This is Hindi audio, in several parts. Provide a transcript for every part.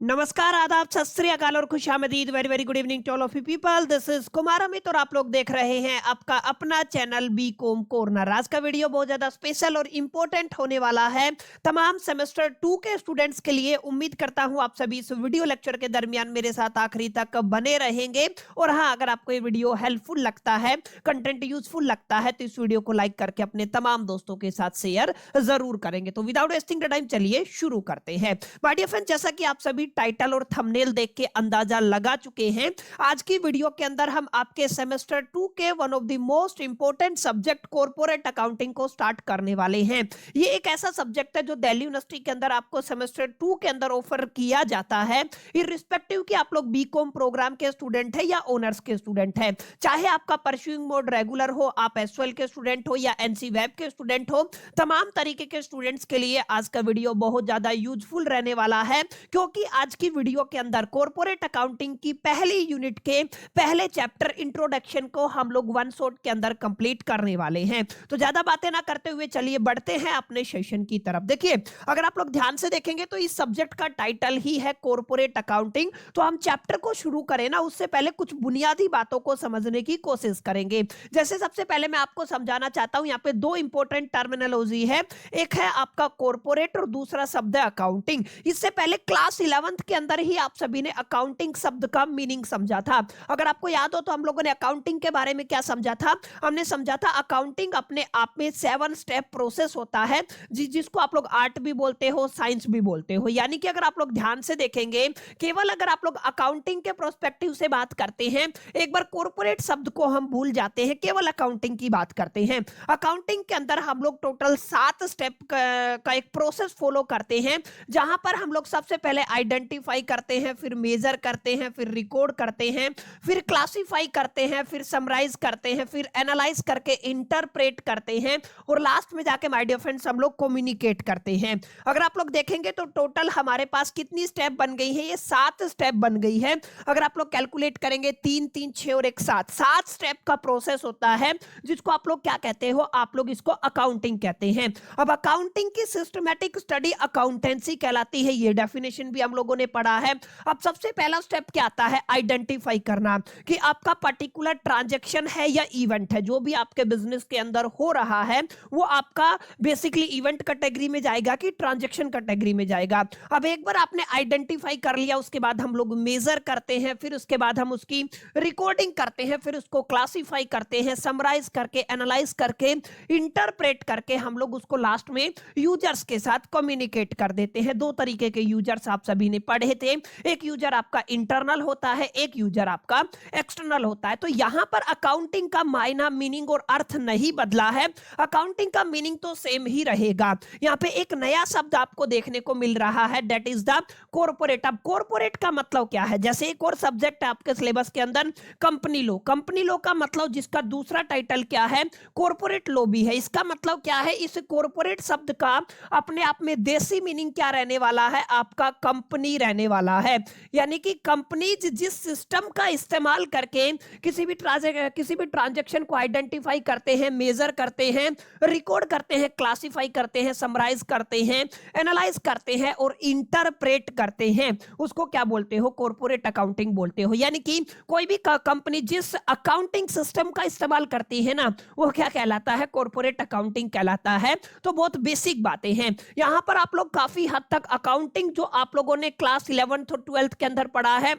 नमस्कार, आदाब, सत श्री अकाल और खुशामदीद। Very very good evening to all of you people. This is Kumar Amit और आप लोग देख रहे हैं आपका अपना चैनल बी कॉम कॉर्नर। आज का वीडियो बहुत ज्यादा स्पेशल और इम्पोर्टेंट होने वाला है तमाम सेमेस्टर 2 के स्टूडेंट्स के लिए। उम्मीद करता हूं आप सभी इस वीडियो लेक्चर के दरमियान मेरे साथ आखिरी तक बने रहेंगे। और हाँ, अगर आपको ये वीडियो हेल्पफुल लगता है, कंटेंट यूजफुल लगता है, तो इस वीडियो को लाइक करके अपने तमाम दोस्तों के साथ शेयर जरूर करेंगे। तो विदाउट वेस्टिंग द टाइम चलिए शुरू करते हैं। माय डियर फ्रेंड, जैसा कि आप सभी टाइटल और थंबनेल देख के अंदाजा लगा चुके हैं, आज की वीडियो के अंदर हम आपके सेमेस्टर 2 के one of the most important subject corporate accounting को स्टार्ट करने वाले हैं। ये एक ऐसा सब्जेक्ट है जो दिल्ली यूनिवर्सिटी के अंदर आपको सेमेस्टर 2 के अंदर ऑफर किया जाता है, इररिस्पेक्टिव कि आप लोग बीकॉम प्रोग्राम के स्टूडेंट है या ऑनर्स के स्टूडेंट है। चाहे आपका परस्यूइंग मोड रेगुलर हो, आप एसवाइएल के स्टूडेंट हो या एनसी वेब के स्टूडेंट हो, तमाम तरीके के स्टूडेंट्स के लिए आज का वीडियो बहुत ज्यादा यूजफुल रहने वाला है। क्योंकि आज की वीडियो के अंदर कॉर्पोरेट अकाउंटिंग की पहली यूनिट के पहले चैप्टर इंट्रोडक्शन को हम लोग वन शॉट के अंदर कंप्लीट करने वाले हैं। तो ज्यादा बातें ना करते हुए चलिए बढ़ते हैं अपने सेशन की तरफ। देखिए, अगर आप लोग ध्यान से देखेंगे तो इस सब्जेक्ट का टाइटल ही है कॉर्पोरेट अकाउंटिंग। तो हम चैप्टर को शुरू करें ना, उससे पहले कुछ बुनियादी बातों को समझने की कोशिश करेंगे। जैसे सबसे पहले मैं आपको समझाना चाहता हूं, यहाँ पे दो इंपॉर्टेंट टर्मिनोलॉजी है। एक है आपका कॉर्पोरेट और दूसरा शब्द है अकाउंटिंग। इससे पहले क्लास 11th के अंदर ही आप सभी ने अकाउंटिंग शब्द का मीनिंग समझा था। अगर आपको याद हो तो हम लोगों ने अकाउंटिंग के बारे में क्या समझा था? हमने समझा था अकाउंटिंग अपने आप में 7 स्टेप प्रोसेस होता है, जिसको आप लोग आर्ट भी बोलते हो, साइंस भी बोलते हो। यानी कि अगर आप लोग ध्यान से देखेंगे, केवल अगर आप लोग अकाउंटिंग के प्रोस्पेक्टिव से बात करते हैं, एक बार कॉर्पोरेट शब्द को हम भूल जाते हैं, केवल अकाउंटिंग की बात करते हैं। अकाउंटिंग के अंदर हम लोग टोटल 7 स्टेप का एक प्रोसेस फॉलो करते हैं, जहां पर हम लोग सबसे पहले आइडेंटिफाई करते हैं, फिर मेजर करते हैं, फिर रिकॉर्ड करते हैं, फिर क्लासिफाई करते हैं, फिर समराइज करते हैं, फिर एनालाइज करके इंटरप्रेट करते हैं, और लास्ट में जाके माय डियर फ्रेंड्स हम लोग कम्युनिकेट करते हैं। अगर आप लोग देखेंगे तो टोटल हमारे पास कितनी स्टेप बन गई है? ये 7 स्टेप बन गई है। अगर आप लोग कैलकुलेट करेंगे 3 3 6 और 1 7 स्टेप का प्रोसेस होता है, जिसको आप लोग क्या कहते हो? आप लोग इसको अकाउंटिंग कहते हैं। अब अकाउंटिंग की सिस्टमैटिक स्टडी अकाउंटेंसी कहलाती है, ये डेफिनेशन भी हम लोगों ने पढ़ा है। अब सबसे पहला स्टेप क्या आता है? आइडेंटिफाई करना कि आपका पर्टिकुलर ट्रांजैक्शन है या इवेंट है, जो भी आपके बिजनेस के अंदर हो रहा है वो आपका बेसिकली इवेंट कैटेगरी में जाएगा कि ट्रांजैक्शन कैटेगरी में जाएगा। अब एक बार आपने आइडेंटिफाई कर लिया, उसके बाद हम लोग मेजर करते हैं, फिर उसके बाद हम उसकी रिकॉर्डिंग करते हैं, फिर उसको क्लासिफाई करते हैं, समराइज करके, एनालाइज करके, इंटरप्रेट करके हम लोग उसको लास्ट में यूजर्स के साथ कम्युनिकेट कर देते हैं। दो तरीके के यूजर्स आप सभी ने पढ़े थे, एक यूजर आपका इंटरनल होता है, एक यूजर आपका एक्सटर्नल होता है। तो यहां पर अकाउंटिंग का मायना, मीनिंग और अर्थ नहीं बदला है, अकाउंटिंग का मीनिंग तो सेम ही रहेगा। यहां पे एक नया शब्द आपको देखने को मिल रहा है, दैट इज द कॉर्पोरेट। अब कॉर्पोरेट का मतलब क्या है? जैसे एक और सब्जेक्ट है आपके सिलेबस के अंदर, कंपनी लॉ। कंपनी लॉ का मतलब, जिसका दूसरा टाइटल क्या है? कॉर्पोरेट लॉ भी है। इसका मतलब क्या है? इस कॉर्पोरेट शब्द का अपने आप में देसी मीनिंग क्या रहने वाला है? आपका कंपनी रहने वाला है। यानी कि कंपनीज जिस सिस्टम का इस्तेमाल करके किसी भी ट्रांजैक्शन को आइडेंटिफाई करते हैं, मेजर करते हैं, रिकॉर्ड करते हैं, क्लासिफाई करते हैं, समराइज करते हैं, एनालाइज करते हैं और इंटरप्रेट करते हैं, उसको क्या बोलते हो? कॉर्पोरेट अकाउंटिंग बोलते हो। यानी कि कोई भी कंपनी जिस अकाउंटिंग सिस्टम का इस्तेमाल करती है ना, वो क्या कहलाता है? कॉर्पोरेट अकाउंटिंग कहलाता है। तो बहुत बेसिक बातें हैं यहां पर। आप लोग काफी हद तक अकाउंटिंग जो आप लोगों ने क्लास 11th और 12th के अंदर पढ़ा है,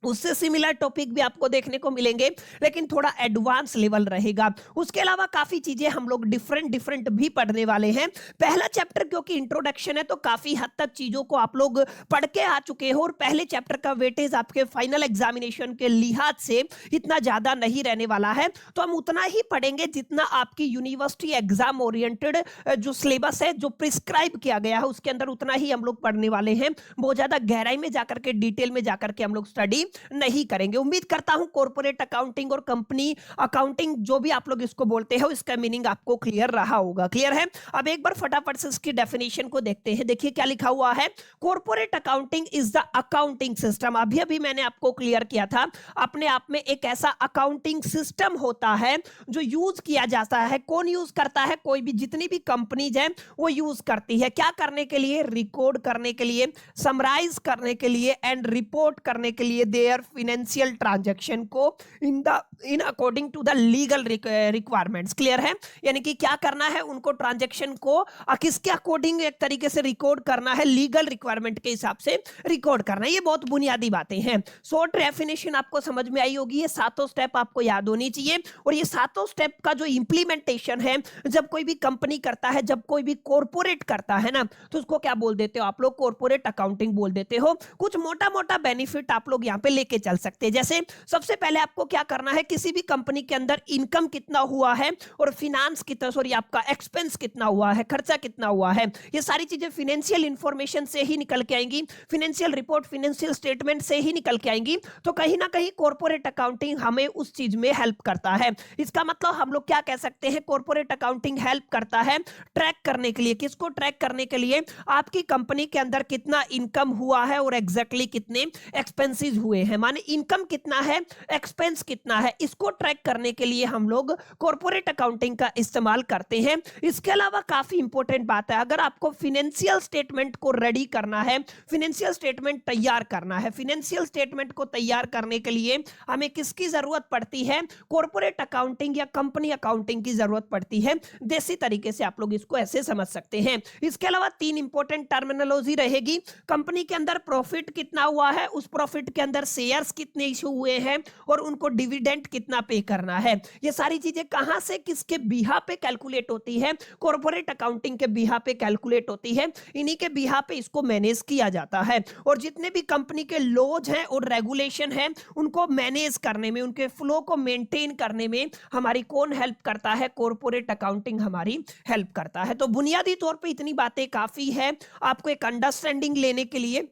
उससे सिमिलर टॉपिक भी आपको देखने को मिलेंगे, लेकिन थोड़ा एडवांस लेवल रहेगा। उसके अलावा काफी चीजें हम लोग डिफरेंट भी पढ़ने वाले हैं। पहला चैप्टर क्योंकि इंट्रोडक्शन है, तो काफी हद तक चीजों को आप लोग पढ़ के आ चुके हो, और पहले चैप्टर का वेटेज आपके फाइनल एग्जामिनेशन के लिहाज से इतना ज्यादा नहीं रहने वाला है। तो हम उतना ही पढ़ेंगे जितना आपकी यूनिवर्सिटी एग्जाम ओरिएंटेड जो सिलेबस है, जो प्रिस्क्राइब किया गया है, उसके अंदर उतना ही हम लोग पढ़ने वाले हैं। बहुत ज्यादा गहराई में जाकर के, डिटेल में जाकर के हम लोग स्टडी नहीं करेंगे। उम्मीद करता हूं कॉर्पोरेट अकाउंटिंग और कंपनी अकाउंटिंग जो भी आप लोग इसको बोलते हो इसका मीनिंग आपको क्लियर रहा होगा। क्लियर है? अब एक बार फटाफट से इसकी डेफिनेशन को देखते हैं। देखिए क्या लिखा हुआ है, corporate accounting is the accounting system. अभी अभी मैंने आपको क्लियर किया था, अपने आप में एक ऐसा अकाउंटिंग सिस्टम होता है जो यूज किया जाता है। कौन यूज करता है? कोई भी, जितनी भी कंपनीज है वो यूज करती है। क्या करने के लिए? रिकॉर्ड करने के लिए, समराइज करने के लिए एंड रिपोर्ट करने के लिए देयर फाइनेंशियल ट्रांजैक्शन को in according to the legal requirements. Clear है? यानी कि क्या करना है, उनको ट्रांजैक्शन को किसके अकॉर्डिंग एक तरीके से रिकॉर्ड करना है, लीगल रिक्वायरमेंट के हिसाब से रिकॉर्ड करना है। ये बहुत बुनियादी बातें हैं। शॉर्ट डेफिनेशन आपको समझ में आई होगी। ये सातों स्टेप आपको याद होनी चाहिए और ये सातों स्टेप का जो इंप्लीमेंटेशन है, जब कोई भी कंपनी करता है, जब कोई भी कॉर्पोरेट करता है ना, तो उसको क्या बोल देते हो आप लोग? कॉर्पोरेट अकाउंटिंग बोल देते हो। कुछ मोटा मोटा बेनिफिट आप लोग यहाँ पे लेके चल सकते हैं। जैसे सबसे पहले आपको क्या करना है, किसी भी कंपनी के अंदर इनकम कितना हुआ है और फिनांस कितना, सॉरी आपका एक्सपेंस कितना हुआ है, खर्चा कितना हुआ है, ये सारी चीजें फाइनेंशियल इंफॉर्मेशन से ही निकल के आएंगी, फाइनेंशियल रिपोर्ट, फाइनेंशियल स्टेटमेंट से ही निकल के आएंगी। तो कहीं ना कहीं कॉर्पोरेट अकाउंटिंग हमें उस चीज में हेल्प करता है। इसका मतलब हम लोग क्या कह सकते हैं, कॉर्पोरेट अकाउंटिंग हेल्प करता है ट्रैक करने के लिए। किसको ट्रैक करने के लिए? आपकी कंपनी के अंदर कितना इनकम हुआ है और एग्जैक्टली कितने एक्सपेंसेस हुए हैं, माने इनकम कितना है, एक्सपेंस कितना है, इसको ट्रैक करने के लिए हम लोग कॉर्पोरेट अकाउंटिंग का इस्तेमाल करते हैं। इसके अलावा काफी इंपॉर्टेंट बात है, अगर आपको फाइनेंशियल स्टेटमेंट को रेडी करना है, फाइनेंशियल स्टेटमेंट तैयार करना है, फाइनेंशियल स्टेटमेंट को तैयार करने के लिए हमें किसकी जरूरत पड़ती है? कॉर्पोरेट अकाउंटिंग या कंपनी अकाउंटिंग की जरूरत पड़ती है। देसी तरीके से आप लोग इसको ऐसे समझ सकते हैं। इसके अलावा तीन इंपॉर्टेंट टर्मिनोलॉजी रहेगी। कंपनी के अंदर प्रॉफिट कितना हुआ है, उस प्रॉफिट के अंदर शेयर्स कितने इशू हुए हैं और उनको डिविडेंड कितना पे करना है। ये सारी चीजें कहां से, किसके बिहा पे कैलकुलेट होती है? कॉर्पोरेट अकाउंटिंग के बिहा पे कैलकुलेट होती है। इन्हीं के बिहा पे इसको मैनेज किया जाता है। और जितने भी कंपनी के लॉज हैं और रेगुलेशन हैं, उनको मैनेज करने में, उनके फ्लो को मेंटेन करने में हमारी कौन हेल्प करता है? कॉर्पोरेट अकाउंटिंग हमारी हेल्प करता है। तो बुनियादी तौर पे इतनी बातें काफी है आपको एक अंडरस्टैंडिंग लेने के लिए,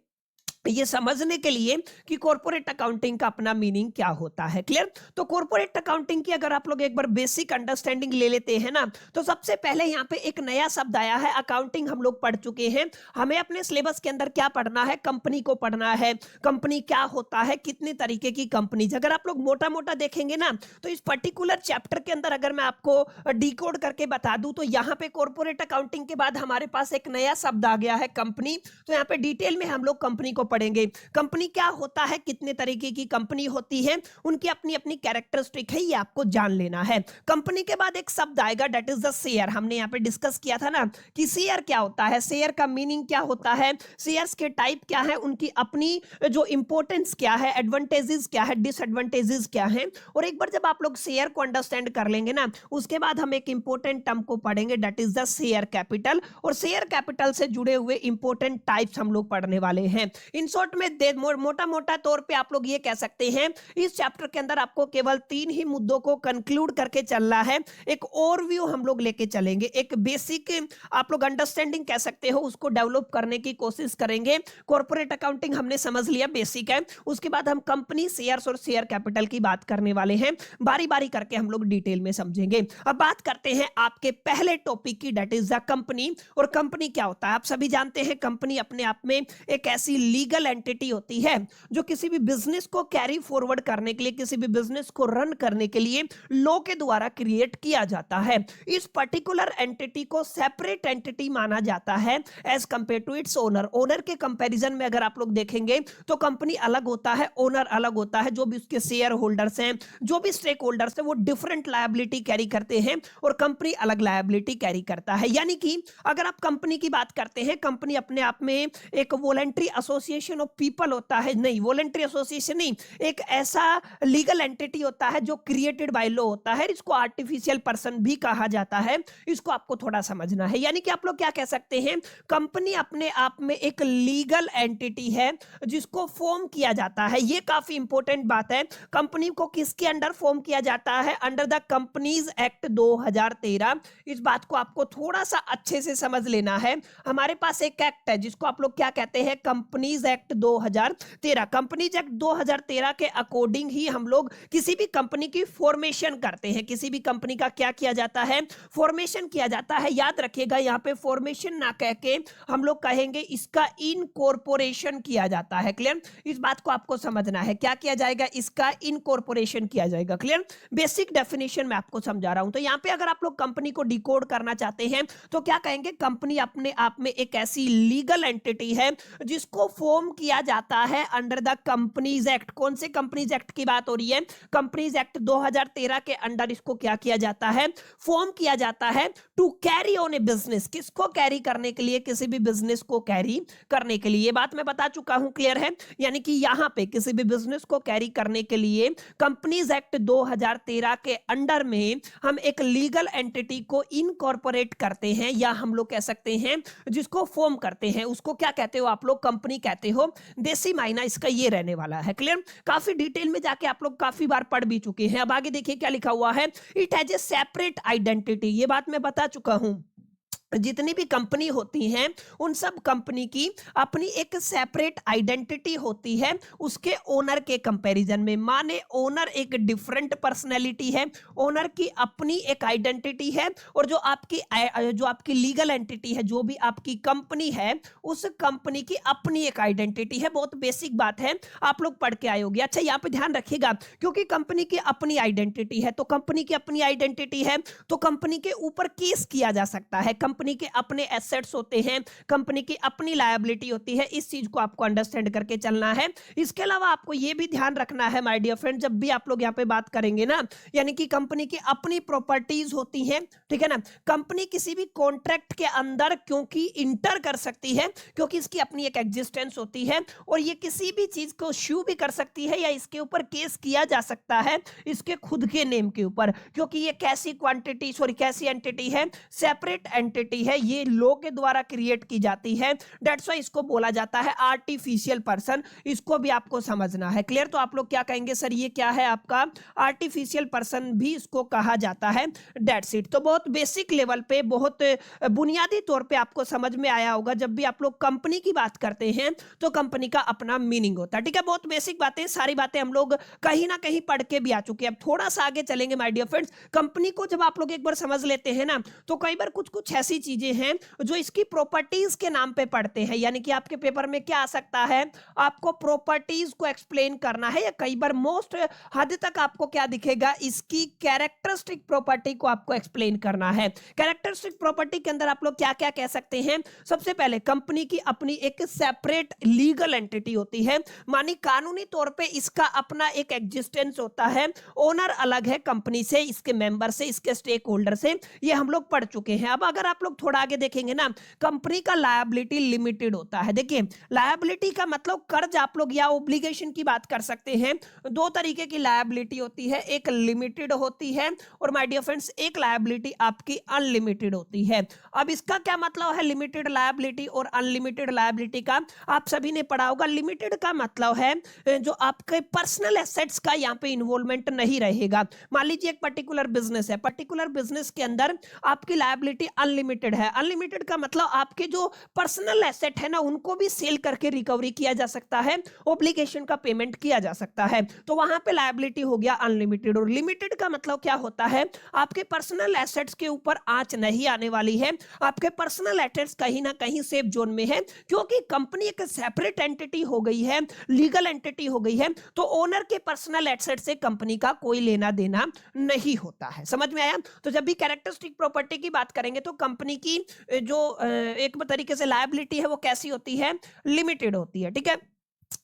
ये समझने के लिए कि कॉर्पोरेट अकाउंटिंग का अपना मीनिंग क्या होता है। क्लियर? तो कॉर्पोरेट अकाउंटिंग की अगर आप लोग एक बार बेसिक अंडरस्टैंडिंग ले लेते हैं ना, तो सबसे पहले यहाँ पे एक नया शब्द आया है। अकाउंटिंग हम लोग पढ़ चुके हैं, हमें अपने सिलेबस के अंदर क्या पढ़ना है? कंपनी को पढ़ना है। कंपनी क्या होता है, कितने तरीके की कंपनीज। अगर आप लोग मोटा मोटा देखेंगे ना, तो इस पर्टिकुलर चैप्टर के अंदर अगर मैं आपको डिकोड करके बता दूं, तो यहाँ पे कॉर्पोरेट अकाउंटिंग के बाद हमारे पास एक नया शब्द आ गया है, कंपनी। तो यहाँ पे डिटेल में हम लोग कंपनी को पढ़ेंगे। कंपनी क्या होता है, कितने तरीके की कंपनी होती है, उनकी अपनी अपनी कैरेक्टरिस्टिक है, ये आपको जान लेना है। कंपनी के बाद एक शब्द आएगा, दैट इज द शेयर। हमने यहाँ पे डिस्कस किया था ना कि शेयर क्या होता है, शेयर का मीनिंग क्या होता है, शेयर्स के टाइप क्या है, उनकी अपनी जो इंपॉर्टेंस क्या है, एडवांटेजेस क्या है, डिसएडवांटेजेस क्या है। और एक बार जब आप लोग शेयर को अंडरस्टैंड कर लेंगे ना, उसके बाद हम एक इंपॉर्टेंट टर्म को पढ़ेंगे, that is the share capital. और शेयर कैपिटल से जुड़े हुए इंपॉर्टेंट टाइप्स हम लोग पढ़ने वाले हैं। इन शॉर्ट में मोटा मोटा तौर पे आप लोग ये कह सकते हैं, इस चैप्टर के अंदर आपको केवल तीन ही मुद्दों को कंक्लूड करके चलना है। एक ओवरव्यू हम लोग लेके चलेंगे, एक बेसिक आप लोग अंडरस्टैंडिंग कह सकते हो, उसको डेवलप करने की कोशिश करेंगे। कॉर्पोरेट अकाउंटिंग हमने समझ लिया, बेसिक है। उसके बाद हम कंपनी, शेयर्स और शेयर कैपिटल की बात करने वाले हैं। बारी बारी करके हम लोग डिटेल में समझेंगे। अब बात करते हैं आपके पहले टॉपिक की, दैट इज द कंपनी। और कंपनी क्या होता है? आप सभी जानते हैं, कंपनी अपने आप में एक ऐसी लीगल एंटिटी होती है जो किसी भी बिजनेस को कैरी फॉरवर्ड करने के लिए, किसी भी बिजनेस को रन करने के लिए लॉ के द्वारा क्रिएट किया जाता है। इस पर्टिकुलर एंटिटी को सेपरेट एंटिटी माना जाता है as compare to its owner. Owner के कंपैरिजन में अगर आप लोग देखेंगे तो कंपनी अलग होता है, ओनर अलग होता है। जो भी उसके शेयर होल्डर्स हैं, जो भी स्टेक होल्डर्स हैं, वो डिफरेंट लायबिलिटी कैरी करते हैं और कंपनी अलग लायबिलिटी कैरी करता है। यानी कि अगर आप कंपनी की बात करते हैं, कंपनी अपने आप में एक वॉलंटरी एसोसिएशन ऑफ पीपल होता है, नहीं वॉलंटरी एसोसिएशन नहीं, एक ऐसा लीगल एंटिटी होता है जो क्रिएटेड बाय लॉ होता है। इसको आर्टिफिशियल पर्सन भी कहा जाता है। इसको आपको थोड़ा समझना है। यानी कि आप लोग क्या कह सकते हैं, कंपनी अपने आप में एक लीगल एंटिटी है जिसको फॉर्म किया जाता है। ये काफी इंपॉर्टेंट बात है। कंपनी को किसके अंडर फॉर्म किया जाता है? Under the companies act 2013। इस बात को आपको थोड़ा सा अच्छे से समझ लेना है। हमारे पास एक एक्ट है जिसको आप लोग क्या कहते हैं? Companies companies act 2013, companies act 2013 के अकॉर्डिंग ही हम लोग किसी भी कंपनी की फॉर्मेशन करते हैं। किसी भी कंपनी का क्या किया जाता है, फॉर्मेशन किया जाता है। याद रखिएगा यहाँ पे फॉर्मेशन ना कह के हम लोग कहेंगे इसका इनकॉर्पोरेशन किया जाता है। क्लियर, इस बात को आपको समझना है, क्या किया जाएगा, इसका इनकॉर्पोरेशन किया जाएगा। क्लियर, बेसिक डेफिनेशन में आपको समझा रहा हूं। तो यहाँ पे अगर आप लोग कंपनी को डिकोड करना चाहते हैं तो क्या कहेंगे, कंपनी अपने आप में एक ऐसी लीगल एंटिटी है जिसको फॉर्म किया जाता है अंडर द कंपनीज एक्ट। कौन से कंपनीज एक्ट की बात हो रही है, कंपनीज एक्ट 2013 के अंडर इसको क्या किया जाता है, फॉर्म किया जाता है to carry on a business. किसको कैरी करने के लिए, किसी भी बिजनेस को कैरी करने के लिए। ये बात मैं बता चुका हूं, क्लियर है। यानी कि यहां पे किसी भी बिजनेस को कैरी करने के लिए कंपनीज एक्ट 2013 के अंडर में हम एक लीगल एंटिटी को इनकॉर्पोरेट करते हैं, या हम लोग कह सकते हैं जिसको फॉर्म करते हैं उसको क्या कहते हो आप लोग, कंपनी कहते हो। देसी मायना इसका ये रहने वाला है। क्लियर, काफी डिटेल में जाके आप लोग काफी बार पढ़ भी चुके हैं। अब आगे देखिए क्या लिखा हुआ है, it has a separate identity. ये बात मैं बता चुका हूं, जितनी भी कंपनी होती हैं उन सब कंपनी की अपनी एक सेपरेट आइडेंटिटी होती है उसके ओनर के कंपैरिजन में। माने ओनर एक डिफरेंट पर्सनैलिटी है, ओनर की अपनी एक आइडेंटिटी है, और जो आपकी लीगल एंटिटी है, जो भी आपकी कंपनी है, उस कंपनी की अपनी एक आइडेंटिटी है। बहुत बेसिक बात है, आप लोग पढ़ के आए होंगे। अच्छा, यहाँ पे ध्यान रखिएगा, क्योंकि कंपनी की अपनी आइडेंटिटी है, तो कंपनी की अपनी आइडेंटिटी है तो कंपनी के ऊपर केस किया जा सकता है। कंपनी के अपने एसेट्स होते हैं, कंपनी की अपनी लायबिलिटी होती है। इस चीज को आपको अंडरस्टैंड करके चलना है। इसके अलावा आपको यह भी ध्यान रखना है माय डियर फ्रेंड, जब भी आप लोग यहां पे बात करेंगे ना, यानी कि कंपनी की अपनी प्रॉपर्टीज होती हैं, ठीक है ना। कंपनी किसी भी कॉन्ट्रैक्ट के अंदर क्योंकि इंटर कर सकती है, क्योंकि इसकी अपनी एक एग्जिस्टेंस होती है, और ये किसी भी चीज को शू भी कर सकती है या इसके ऊपर केस किया जा सकता है इसके खुद के नेम के ऊपर, क्योंकि ये कैसी एंटिटी है, सेपरेट एंटिटी है, ये लॉ के द्वारा क्रिएट की जाती है। दैट्स व्हाई इसको बोला जाता है आर्टिफिशियल पर्सन। इसको भी आपको समझना है। क्लियर, तो आप लोग क्या कहेंगे, सर ये क्या है आपका, आर्टिफिशियल पर्सन भी इसको कहा जाता है। That's it. तो बहुत बेसिक लेवल पे, बहुत बुनियादी तौर पे आपको समझ में आया होगा। जब भी आप लोग कंपनी की बात करते हैं तो कंपनी का अपना मीनिंग होता है, ठीक है। बहुत बेसिक बातें, सारी बातें हम लोग कहीं ना कहीं पढ़ के भी आ चुके हैं। अब थोड़ा सा आगे चलेंगे माय डियर फ्रेंड्स। कंपनी को जब आप लोग एक बार समझ लेते हैं ना, तो कई बार कुछ ऐसी चीजें हैं जो इसकी प्रॉपर्टीज के नाम पे पढ़ते हैं। यानी कि आपके पेपर में क्या आ सकता है, आपको प्रॉपर्टीज को एक्सप्लेन करना है, या कई बार मोस्ट हद तक आपको क्या दिखेगा, इसकी कैरेक्टरिस्टिक प्रॉपर्टी को आपको एक्सप्लेन करना है। कैरेक्टरिस्टिक प्रॉपर्टी के अंदर आप लोग क्या क्या कह सकते हैं, सबसे पहले कंपनी की अपनी एक सेपरेट लीगल एंटिटी होती है, मानी कानूनी तौर पे इसका अपना एक एग्जिस्टेंस होता है, ओनर अलग है कंपनी से, इसके मेंबर से, इसके स्टेक होल्डर से, ये हम लोग पढ़ चुके हैं। अब अगर आप लोग थोड़ा आगे देखेंगे ना, कंपनी का लायबिलिटी लिमिटेड होता है। देखिए, लायबिलिटी का मतलब कर्ज आप लोग या ओब्लिगेशन की बात कर सकते हैं। दो तरीके की लायबिलिटी होती है, एक लिमिटेड होती है, और माय डियर फ्रेंड्स एक लायबिलिटी आपकी अनलिमिटेड होती है। अब इसका क्या मतलब है, लिमिटेड लायबिलिटी और अनलिमिटेड लायबिलिटी का आप सभी ने पढ़ा होगा। लिमिटेड का मतलब है जो आपके पर्सनल एसेट्स का यहाँ पे इन्वॉल्वमेंट नहीं रहेगा। मान लीजिए एक पर्टिकुलर बिजनेस है, पर्टिकुलर बिजनेस के अंदर आपकी लायबिलिटी अनलिमिटेड है। अनलिमिटेड का मतलब आपके जो पर्सनल एसेट है ना, उनको भी सेल करके रिकवरी किया जा सकता है, ऑब्लिगेशन का पेमेंट किया जा सकता है, तो वहां पे लायबिलिटी हो गया अनलिमिटेड। और लिमिटेड का मतलब क्या होता है, आपके पर्सनल एसेट्स के ऊपर आंच नहीं आने वाली है, आपके पर्सनल एसेट्स कहीं ना कहीं सेफ जोन में है, क्योंकि कंपनी एक सेपरेट एंटिटी हो गई है, लीगल एंटिटी हो गई है, तो ओनर के पर्सनल एसेट से कंपनी का कोई लेना देना नहीं होता है। समझ में आया। तो जब भी कैरेक्टरिस्टिक प्रॉपर्टी की बात करेंगे तो कंपनी की जो एक तरीके से लायबिलिटी है वो कैसी होती है, लिमिटेड होती है, ठीक है।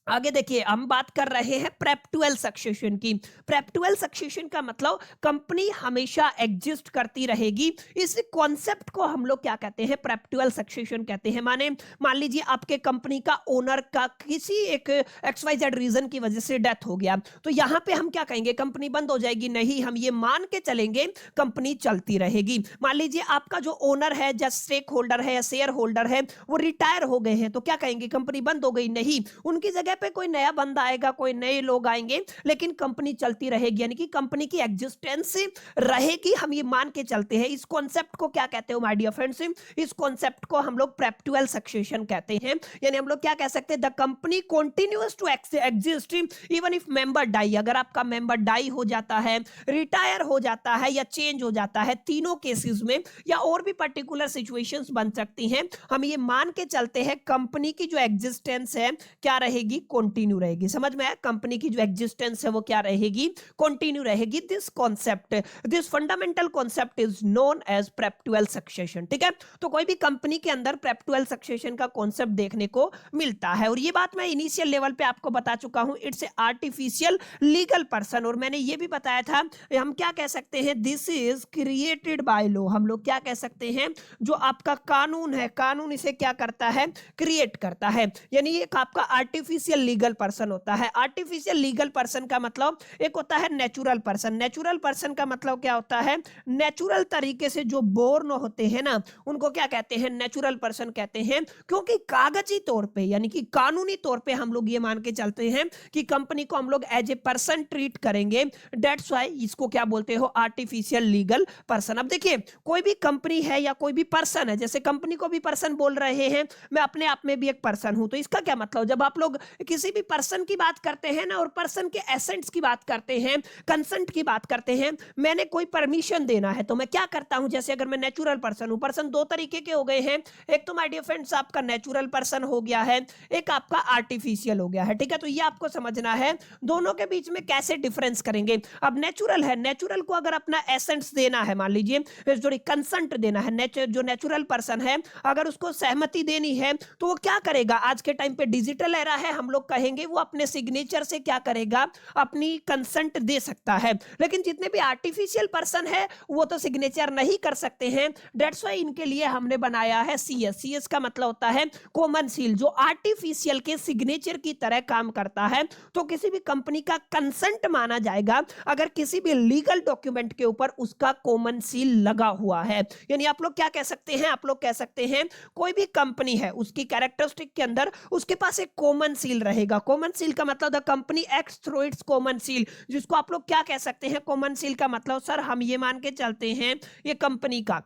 आगे देखिए, हम बात कर रहे हैं प्रेप्टुअल सक्सेशन की। प्रेप्टुअल सक्सेशन का मतलब कंपनी हमेशा एग्जिस्ट करती रहेगी। इस कॉन्सेप्ट को हम लोग क्या कहते हैं, प्रेप्टुअल सक्सेशन कहते हैं। मान लीजिए आपके कंपनी का ओनर का किसी एक XYZ रीजन की वजह से डेथ हो गया, तो यहां पे हम क्या कहेंगे, कंपनी बंद हो जाएगी? नहीं, हम ये मान के चलेंगे कंपनी चलती रहेगी। मान लीजिए आपका जो ओनर है, या स्टेक होल्डर है, या शेयर होल्डर है, वो रिटायर हो गए हैं, तो क्या कहेंगे, कंपनी बंद हो गई? नहीं, उनकी जगह पे कोई नया बंदा आएगा, कोई नए लोग आएंगे, लेकिन कंपनी चलती रहेगी, यानी कि कंपनी की एग्जिस्टेंस रहेगी, हम ये मान के चलते हैं। इस कॉन्सेप्ट को क्या कहते हो माय डियर फ्रेंड्स? इस कॉन्सेप्ट को हम लोग परपेचुअल सक्सेशन कहते हैं। यानी हम लोग क्या कह सकते हैं, the company continuous to exist even if member die. अगर आपका मेंबर डाई हो जाता है, रिटायर हो जाता है या चेंज हो जाता है, तीनों केसेस में, या और भी पर्टिकुलर सिचुएशंस बन सकती हैं, हम ये मान के चलते हैं कंपनी की जो एग्जिस्टेंस है क्या रहेगी, कंटिन्यू रहेगी। समझ में आया? कंपनी की जो एग्जिस्टेंस है वो क्या रहेगी, कंटिन्यू रहेगी। This concept, this fundamental concept is known as perpetual succession. ठीक है, तो कोई भी कंपनी के अंदर परपेचुअल सक्सेशन का कॉन्सेप्ट देखने को मिलता है। और ये बात मैं इनिशियल लेवल पे आपको बता चुका हूं, it's a artificial legal person. और मैंने ये भी बताया था, हम क्या कह सकते हैं, this is created by law. हम लोग क्या कह सकते हैं, जो आपका कानून है, कानून इसे क्या करता है, क्रिएट करता है। यानी एक आपका आर्टिफिशियल लीगल पर्सन होता है। आर्टिफिशियल लीगल पर्सन का मतलब एक होता है नेचुरल पर्सन। नेचुरल पर्सन का मतलब क्या होता है, नेचुरल तरीके से जो बोर्न होते हैं ना, उनको क्या कहते हैं, नेचुरल पर्सन कहते हैं। क्योंकि कागजी तौर पे, यानी कि कानूनी तौर पे हम लोग ये मान के चलते हैं कि कंपनी को हम लोग एज ए पर्सन ट्रीट करेंगे, दैट्स व्हाई इसको क्या बोलते हो, आर्टिफिशियल लीगल पर्सन। अब देखिए, कोई भी कंपनी है या कोई भी पर्सन है, जैसे कंपनी को भी पर्सन बोल रहे हैं, मैं अपने आप में भी एक पर्सन हूं, तो इसका क्या मतलब, जब आप लोग किसी भी पर्सन की बात करते हैं ना, और पर्सन के एसेंट्स की बात करते हैं, कंसेंट की बात करते हैं, मैंने कोई परमिशन देना है तो मैं क्या करता हूं, जैसे अगर मैं नेचुरल पर्सन हूं, पर्सन दो तरीके के हो गए हैं, एक तो माय डियर फ्रेंड्स आपका नेचुरल पर्सन हो गया है, एक आपका आर्टिफिशियल हो गया है। ठीक है, तो ये आपको समझना है दोनों के बीच में कैसे डिफरेंस करेंगे। अब नेचुरल है, नेचुरल को अगर अपना एसेंट्स देना है, मान लीजिए जो कंसेंट देना है, जो नेचुरल पर्सन है, अगर उसको सहमति देनी है तो वो क्या करेगा, आज के टाइम पे डिजिटल एरा है, हम लोग कहेंगे वो अपने सिग्नेचर से क्या करेगा, अपनी कंसेंट दे सकता है। लेकिन जितने भी आर्टिफिशियल पर्सन है वो तो सिग्नेचर नहीं कर सकते हैं, दैट्स व्हाई इनके लिए हमने बनाया है सीएस। सीएस का मतलब होता है कॉमन सील, जो आर्टिफिशियल के सिग्नेचर की तरह काम करता है। तो किसी भी कंपनी का कंसेंट माना जाएगा अगर किसी भी लीगल डॉक्यूमेंट के ऊपर उसका कॉमन सील लगा हुआ है। यानी आप लोग क्या कह सकते हैं, आप लोग कह सकते हैं कोई भी कंपनी है, उसकी कैरेक्टरिस्टिक के अंदर उसके पास एक कॉमन सील रहेगा। कॉमन सील का मतलब the company acts through it's common seal, जिसको आप लोग क्या कह सकते हैं, कॉमन सील का मतलब सर हम ये मान के चलते हैं ये कंपनी का,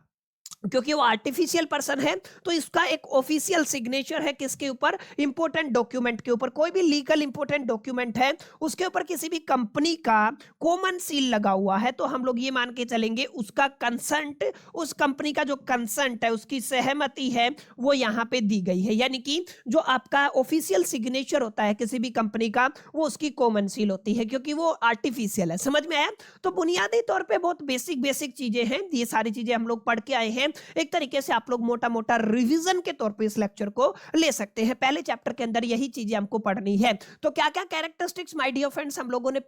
क्योंकि वो आर्टिफिशियल पर्सन है तो इसका एक ऑफिशियल सिग्नेचर है किसके ऊपर, इंपॉर्टेंट डॉक्यूमेंट के ऊपर। कोई भी लीगल इंपॉर्टेंट डॉक्यूमेंट है उसके ऊपर किसी भी कंपनी का कॉमन सील लगा हुआ है, तो हम लोग ये मान के चलेंगे उसका कंसेंट, उस कंपनी का जो कंसेंट है, उसकी सहमति है, वो यहाँ पे दी गई है। यानी कि जो आपका ऑफिशियल सिग्नेचर होता है किसी भी कंपनी का, वो उसकी कॉमन सील होती है, क्योंकि वो आर्टिफिशियल है। समझ में आया? तो बुनियादी तौर पर बहुत बेसिक चीजें हैं, ये सारी चीजें हम लोग पढ़ के आए हैं। एक तरीके से आप लोग मोटा मोटा रिवीजन के तौर पे इस लेक्चर को ले सकते हैं। पहले चैप्टर के अंदर यही चीजें हमको पढ़नी है। तो क्या क्या कैरेक्टरिस्टिक्स माय डियर फ्रेंड्स हम लोगों ने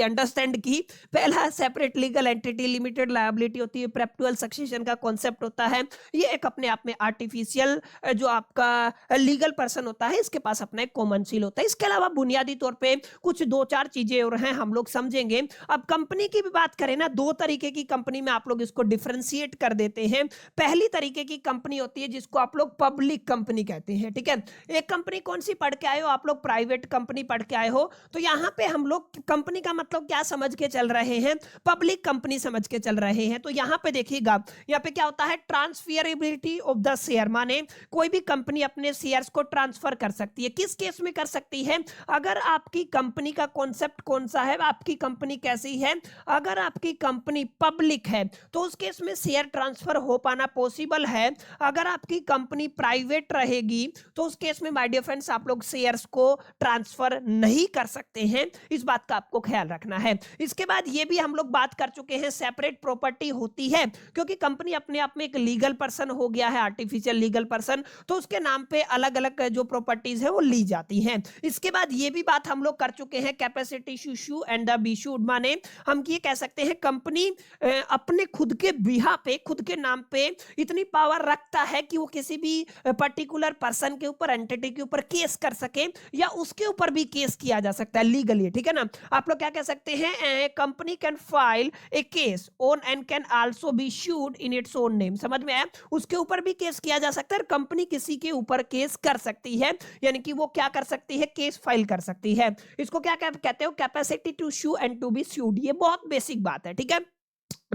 अंडरस्टैंड की। पहला, separate legal entity, limited liability होती है, परपेचुअल सक्सेशन का कॉन्सेप्ट होता है, ये एक अपने आप में आर्टिफिशियल जो आपका लीगल पर्सन होता है इसके पास अपना एक कॉमन सील होता है। इसके अलावा बुनियादी तौर पे कुछ दो चार चीजें और हैं, हम लोग समझेंगे। अब कंपनी की भी बात करें ना, दो तरीके की कंपनी में आप लोग इसको डिफरेंशिएट कर देते हैं। पहली तरीके की कंपनी होती है जिसको आप लोग पब्लिक कंपनी कहते हैं। ठीक है, एक कंपनी कौन सी पढ़ के आए हो आप लोग, प्राइवेट कंपनी पढ़ के आए हो, तो यहां पे हम लोग कंपनी का मतलब क्या समझ के चल रहे हैं, पब्लिक कंपनी समझ के चल रहे हैं। तो यहां पे देखिएगा, यहां पे क्या होता है, ट्रांसफरेबिलिटी ऑफ द शेयर, माने कोई भी कंपनी अपने शेयर्स को ट्रांसफर कर सकती है। किस केस में कर सकती है, अगर आपकी कंपनी का कॉन्सेप्ट कौन सा है, आपकी कंपनी कैसी है, अगर आपकी कंपनी पब्लिक है तो उस केस में शेयर ट्रांसफर हो पाना पॉसिबल है। अगर आपकी कंपनी प्राइवेट रहेगी तो उस केस में माय डियर फ्रेंड्स आप लोग शेयर्स को ट्रांसफर नहीं कर सकते हैं, इस बात का आपको ख्याल रखना है। इसके बाद ये भी हम लोग बात कर चुके हैं, सेपरेट प्रॉपर्टी होती है, क्योंकि कंपनी अपने आप में एक लीगल पर्सन हो गया है, आर्टिफिशियल लीगल पर्सन, तो उसके नाम पे अलग अलग जो प्रॉपर्टीज है वो ली जाती हैं। इसके बाद ये भी बात हम लोग कर चुके हैं, capacity issue and the be issued, माने हम ये कह सकते हैं कंपनी अपने खुद के बिहा पे, खुद के नाम पे इतनी पावर रखता है कि वो किसी भी पर्टिकुलर पर्सन के ऊपर, एंटिटी के ऊपर केस कर सके, या उसके ऊपर भी केस किया जा सकता है लीगली, ठीक है ना। आप लोग क्या कह सकते हैं, company can file A case on and can also be should in its own name. समझ में आया? उसके ऊपर भी केस किया जा सकता है, कंपनी किसी के ऊपर केस कर सकती है, यानी कि वो क्या कर सकती है, केस फाइल कर सकती है। इसको क्या कहते हो, capacity to sue and to be sued. ये बहुत बेसिक बात है, ठीक है।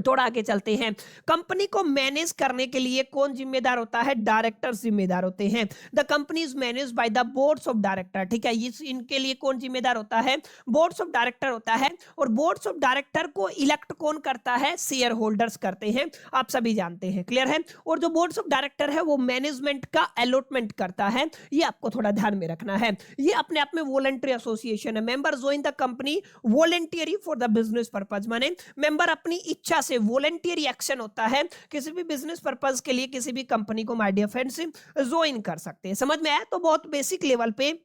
थोड़ा आगे चलते हैं। कंपनी को मैनेज करने के लिए कौन जिम्मेदार होता है, डायरेक्टर्स जिम्मेदार होते हैं। The company is manage by the boards of director, ठीक है। इनके लिए कौन जिम्मेदार होता है, बोर्ड्स ऑफ डायरेक्टर होता है। और बोर्ड्स ऑफ डायरेक्टर को इलेक्ट कौन करता है, शेयर होल्डर्स करते हैं, आप सभी जानते हैं, क्लियर है। और जो बोर्ड्स ऑफ डायरेक्टर है वो मैनेजमेंट का अलॉटमेंट करता है, ये आपको थोड़ा ध्यान में रखना है। ये अपने आप में वॉलंटरी एसोसिएशन है। Member join the company voluntary for the business purpose, माने मेंबर अपनी इच्छा से, वॉलंटियरी एक्शन होता है, किसी भी बिजनेस पर्पस के लिए किसी भी कंपनी को माय डियर फ्रेंड्स ज्वाइन कर सकते हैं। समझ में आया? तो बहुत बेसिक लेवल पे,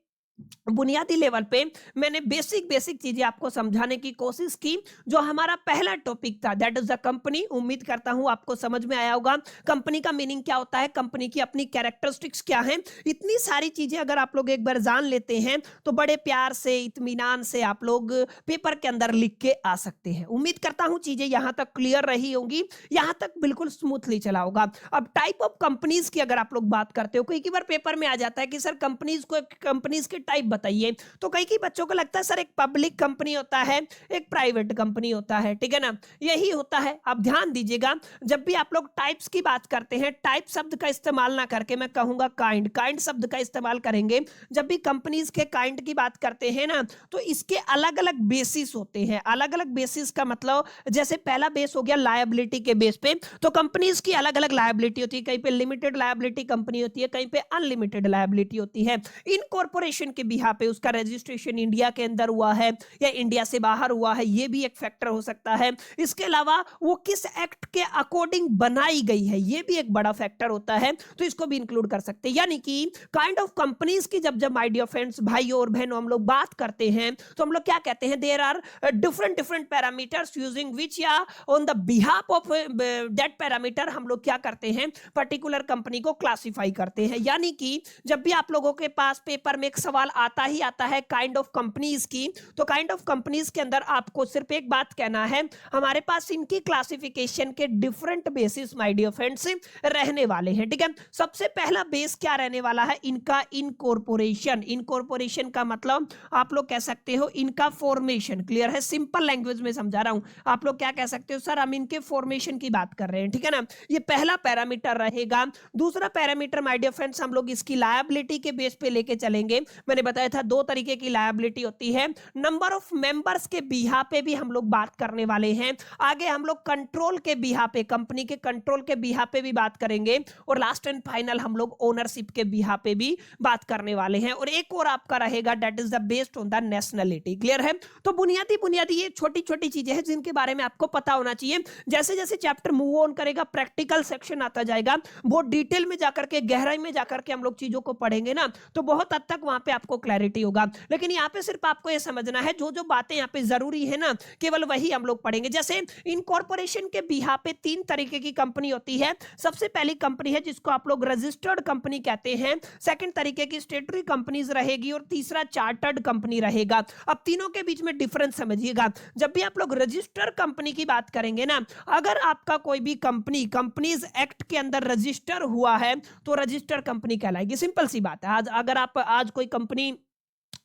बुनियादी लेवल पे मैंने बेसिक चीजें आपको समझाने की कोशिश की। जो हमारा पहला टॉपिक था दैट इज द कंपनी, उम्मीद करता हूं आपको समझ में आया होगा। कंपनी का मीनिंग क्या होता है, कंपनी की अपनी कैरेक्टरिस्टिक्स क्या हैं, इतनी सारी चीजें अगर आप लोग एक बार जान लेते हैं तो बड़े प्यार से, इत्मीनान से आप लोग पेपर के अंदर लिख के आ सकते हैं। उम्मीद करता हूं चीजें यहां तक क्लियर रही होंगी, यहां तक बिल्कुल स्मूथली चला होगा। अब टाइप ऑफ कंपनीज की अगर आप लोग बात करते हो, कई बार पेपर में आ जाता है कि सर कंपनीज के टाइप बताइए, तो कई बच्चों को लगता है सर एक पब्लिक कंपनी होता है, एक प्राइवेट कंपनी होता है, ठीक है ना, यही होता है। आप ध्यान दीजिएगा, जब भी आप लोग टाइप्स की बात करते हैं, टाइप शब्द का इस्तेमाल ना करके मैं कहूंगा काइंड शब्द का इस्तेमाल करेंगे। जब भी कंपनीज के काइंड की बात करते हैं ना, तो इसके अलग अलग बेसिस होते हैं। अलग अलग बेसिस का मतलब, जैसे पहला बेस हो गया लायबिलिटी के बेस पे, तो कंपनीज की अलग अलग लायबिलिटी होती है। कहीं पे लिमिटेड लायबिलिटी कंपनी होती है, कहीं पे अनलिमिटेड लायबिलिटी होती है। इनकॉर्पोरेशन के बिहार पे उसका रजिस्ट्रेशन इंडिया के अंदर हुआ है या इंडिया से बाहर हुआ है, ये भी एक फैक्टर हो सकता है। इसके अलावा वो किस एक्ट के अकॉर्डिंग बनाई गई है, ये भी एक बड़ा फैक्टर होता है, तो इसको भी इंक्लूड कर सकते हैं। यानी कि काइंड ऑफ कंपनीज की जब माय डियर फ्रेंड्स, भाइयों और बहनों, हम लोग बात करते हैं तो हम लोग क्या कहते हैं, there are different parameters using which या on the behalf of that parameter हम लोग क्या करते हैं, पर्टिकुलर कंपनी को क्लासिफाई करते हैं। यानी कि जब भी आप लोगों के पास पेपर में एक सवाल आता ही आता है काइंड ऑफ कंपनीज की, तो काइंड ऑफ कंपनीज के अंदर आपको सिर्फ एक बात कहना है, हमारे पास इनकी क्लासिफिकेशन के different basis my dear friends रहने वाले हैं, ठीक है। सबसे पहला बेस क्या रहने वाला है, इनका इनकॉर्पोरेशन। इनकॉर्पोरेशन का मतलब आप लोग कह सकते हो इनका फॉर्मेशन, क्लियर है, सिंपल लैंग्वेज में समझा रहा हूं। आप लोग क्या कह सकते हो, सर हम इनके फॉर्मेशन की बात कर रहे हैं, ठीक है ना, ये पहला पैरामीटर रहेगा। दूसरा पैरामीटर माय डियर फ्रेंड्स हम लोग इसकी लायबिलिटी के बेस पे लेके चलेंगे। मैंने बताया था दो तरीके की लायबिलिटी होती है, नंबर ऑफ मेंबर्स के बिहा पे भी हम लोग बात करने वाले हैं। आगे हम लोग कंट्रोल के बिहा पे, कंपनी के कंट्रोल के बिहा पे भी बात करेंगे। और लास्ट एंड फाइनल हम लोग ओनरशिप के बिहा पे भी बात करने वाले हैं। और एक और आपका रहेगा that is the based on the nationality, clear है। तो बुनियादी ये छोटी छोटी चीजें हैं जिनके बारे में आपको पता होना चाहिए। जैसे जैसे चैप्टर मूव ऑन करेगा, प्रैक्टिकल सेक्शन आता जाएगा, बहुत डिटेल में जाकर के, गहराई में जाकर के हम लोग चीजों को पढ़ेंगे ना, तो बहुत हद तक वहां पे आपको क्लैरिटी होगा। लेकिन यहाँ पे सिर्फ आपको ये समझना है जो जो बातें यहाँ पे जरूरी है ना, केवल वही हम लोग पढ़ेंगे। जैसे इनकॉर्पोरेशन के बिहा पे 3 तरीके की कंपनी होती है। सबसे पहली कंपनी है जिसको आप लोग रजिस्टर्ड कंपनी कहते हैं, सेकंड तरीके की स्टेटरी कंपनीज रहेगी, और तीसरा चार्टर्ड कंपनी रहेगा। अब तीनों के बीच में डिफरेंस समझिएगा। जब भी आप लोग रजिस्टर्ड कंपनी की बात करेंगे ना, अगर आपका कोई भी कंपनी कंपनीज एक्ट के अंदर रजिस्टर हुआ है तो रजिस्टर्ड कंपनी कहलाएगी। सिंपल सी बात है। आज अगर आप कोई कंपनी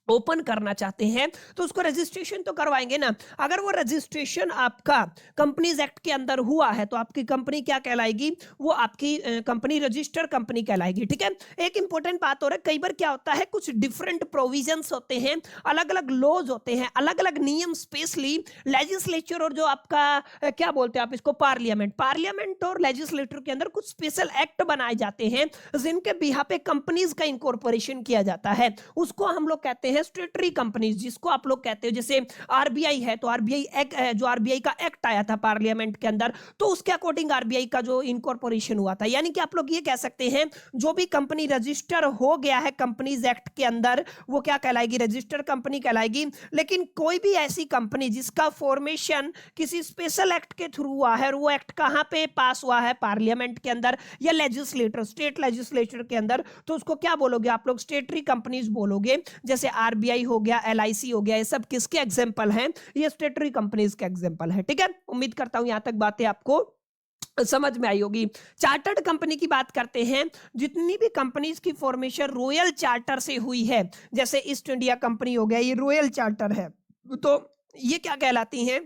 ओपन करना चाहते हैं तो उसको रजिस्ट्रेशन तो करवाएंगे ना। अगर वो रजिस्ट्रेशन आपका कंपनीज एक्ट के अंदर हुआ है तो आपकी कंपनी क्या कहलाएगी, वो आपकी कंपनी रजिस्टर्ड कंपनी कहलाएगी, ठीक है। एक इंपॉर्टेंट बात हो रहा है, कई बार क्या होता है, कुछ डिफरेंट प्रोविजंस होते हैं, अलग अलग लॉज होते हैं, अलग अलग नियम, स्पेशली लेजिस्लेचर और जो आपका क्या बोलते हैं आप इसको, पार्लियामेंट और लेजिस्लेटर के अंदर कुछ स्पेशल एक्ट बनाए जाते हैं जिनके बिहाफ पे कंपनीज का इंकॉर्पोरेशन किया जाता है। उसको हम लोग कहते हैं ये स्टेटरी कंपनीज जिसको आप लोग कहते हो, जैसे आरबीआई है तो आरबीआई एक्ट, जो आरबीआई का एक्ट आया था पार्लियामेंट के अंदर, तो उसके अकॉर्डिंग आरबीआई का जो इनकॉर्पोरेशन हुआ था। यानी कि आप लोग ये कह सकते हैं जो भी कंपनी रजिस्टर हो गया है कंपनीज एक्ट के अंदर वो क्या कहलाएगी, रजिस्टर कंपनी कहलाएगी। लेकिन कोई भी ऐसी कंपनी जिसका फॉर्मेशन किसी स्पेशल एक्ट के थ्रू हुआ है, वो एक्ट कहां पे पास हुआ है, पार्लियामेंट के अंदर या लेजिस्लेटर, स्टेट लेजिस्लेचर के अंदर, तो उसको क्या बोलोगे आप लोग, स्टेटरी कंपनीज बोलोगे। जैसे आरबीआई हो गया, एलआईसी हो गया, ये सब किसके एग्जांपल हैं, ये स्टेटरी कंपनीज के एग्जांपल है। ठीक है, उम्मीद करता हूं यहां तक बातें आपको समझ में आई होगी। चार्टर्ड कंपनी की बात करते हैं, जितनी भी कंपनीज की फॉर्मेशन रॉयल चार्टर से हुई है, जैसे ईस्ट इंडिया कंपनी हो गया, ये रॉयल चार्टर है, तो ये क्या कहलाती हैं,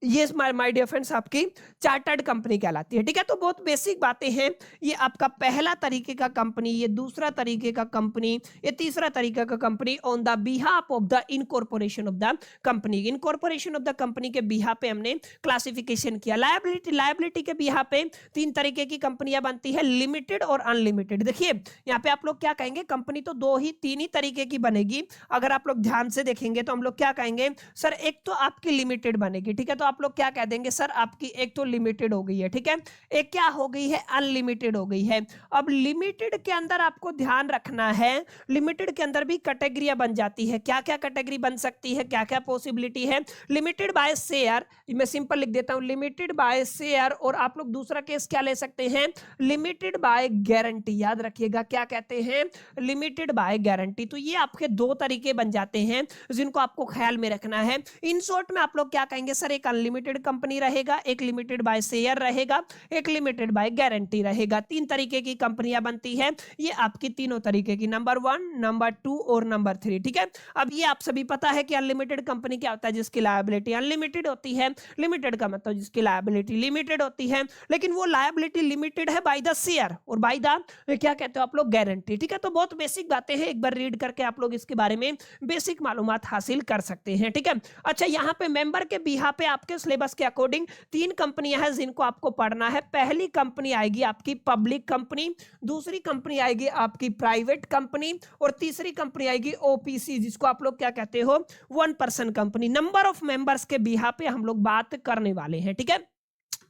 ये माय डियर फ्रेंड्स आपकी चार्टर्ड कंपनी कहलाती है। ठीक है, तो बहुत बेसिक बातें हैं। ये आपका पहला तरीके का कंपनी, ये दूसरा तरीके का कंपनी, ये तीसरा तरीके का company on the behalf of the incorporation of the company. Incorporation of the company के बिहाफ पे हमने क्लासिफिकेशन किया। लायबिलिटी के बिहाफ पे तीन तरीके की कंपनियां बनती है, लिमिटेड और अनलिमिटेड। देखिए यहाँ पे आप लोग क्या कहेंगे, कंपनी तो तीन ही तरीके की बनेगी। अगर आप लोग ध्यान से देखेंगे तो हम लोग क्या कहेंगे, सर एक तो आपकी लिमिटेड बनेगी। ठीक है, तो आप लोग क्या कह देंगे, सर आपकी एक तो लिमिटेड हो गई है, ठीक है, एक क्या हो गई है, अनलिमिटेड हो गई है। अब लिमिटेड के अंदर आपको ध्यान रखना है, लिमिटेड के अंदर भी कैटेगरियां बन जाती है। क्या क्या कैटेगरी बन सकती है, क्या क्या पॉसिबिलिटी है, लिमिटेड बाय शेयर, मैं सिंपल लिख देता हूं, लिमिटेड बाय शेयर, और आप लोग दूसरा केस क्या ले सकते हैं, लिमिटेड बाय गारंटी। याद रखिएगा क्या कहते हैं, लिमिटेड बाय गारंटी। तो ये आपके दो तरीके बन जाते हैं जिनको आपको ख्याल में रखना है। इन शॉर्ट में आप लोग क्या कहेंगे, सर एक अनलिमिटेड कंपनी रहेगा, एक लिमिटेड बाय शेयर रहेगा, एक लिमिटेड बाय गारंटी रहेगा। तीन तरीके की कंपनियां बनती है, ये आपकी तीनों तरीके की, नंबर 1, नंबर 2 और नंबर 3। ठीक है, अब ये आप सभी पता है कि अनलिमिटेड कंपनी क्या होता है, जिसकी लायबिलिटी अनलिमिटेड होती है। लिमिटेड का मतलब जिसकी लायबिलिटी लिमिटेड होती है, लेकिन वो लायबिलिटी लिमिटेड है बाय द शेयर और बाय द क्या कहते हो आप लोग, गारंटी। ठीक है, तो बहुत बेसिक बातें हैं, एक बार रीड करके आप लोग इसके बारे में बेसिक मालूमात हासिल कर सकते हैं। ठीक है, अच्छा यहाँ पे मेंबर के बिहाफ पे आपके सिलेबस के अकॉर्डिंग तीन कंपनियां हैं जिनको आपको पढ़ना है। पहली कंपनी आएगी आपकी पब्लिक कंपनी, दूसरी कंपनी आएगी आपकी प्राइवेट कंपनी, और तीसरी कंपनी आएगी ओपीसी, जिसको आप लोग क्या कहते हो, 1 person company. Number of members के बिहाफ पे हम लोग बात करने वाले हैं। ठीक है,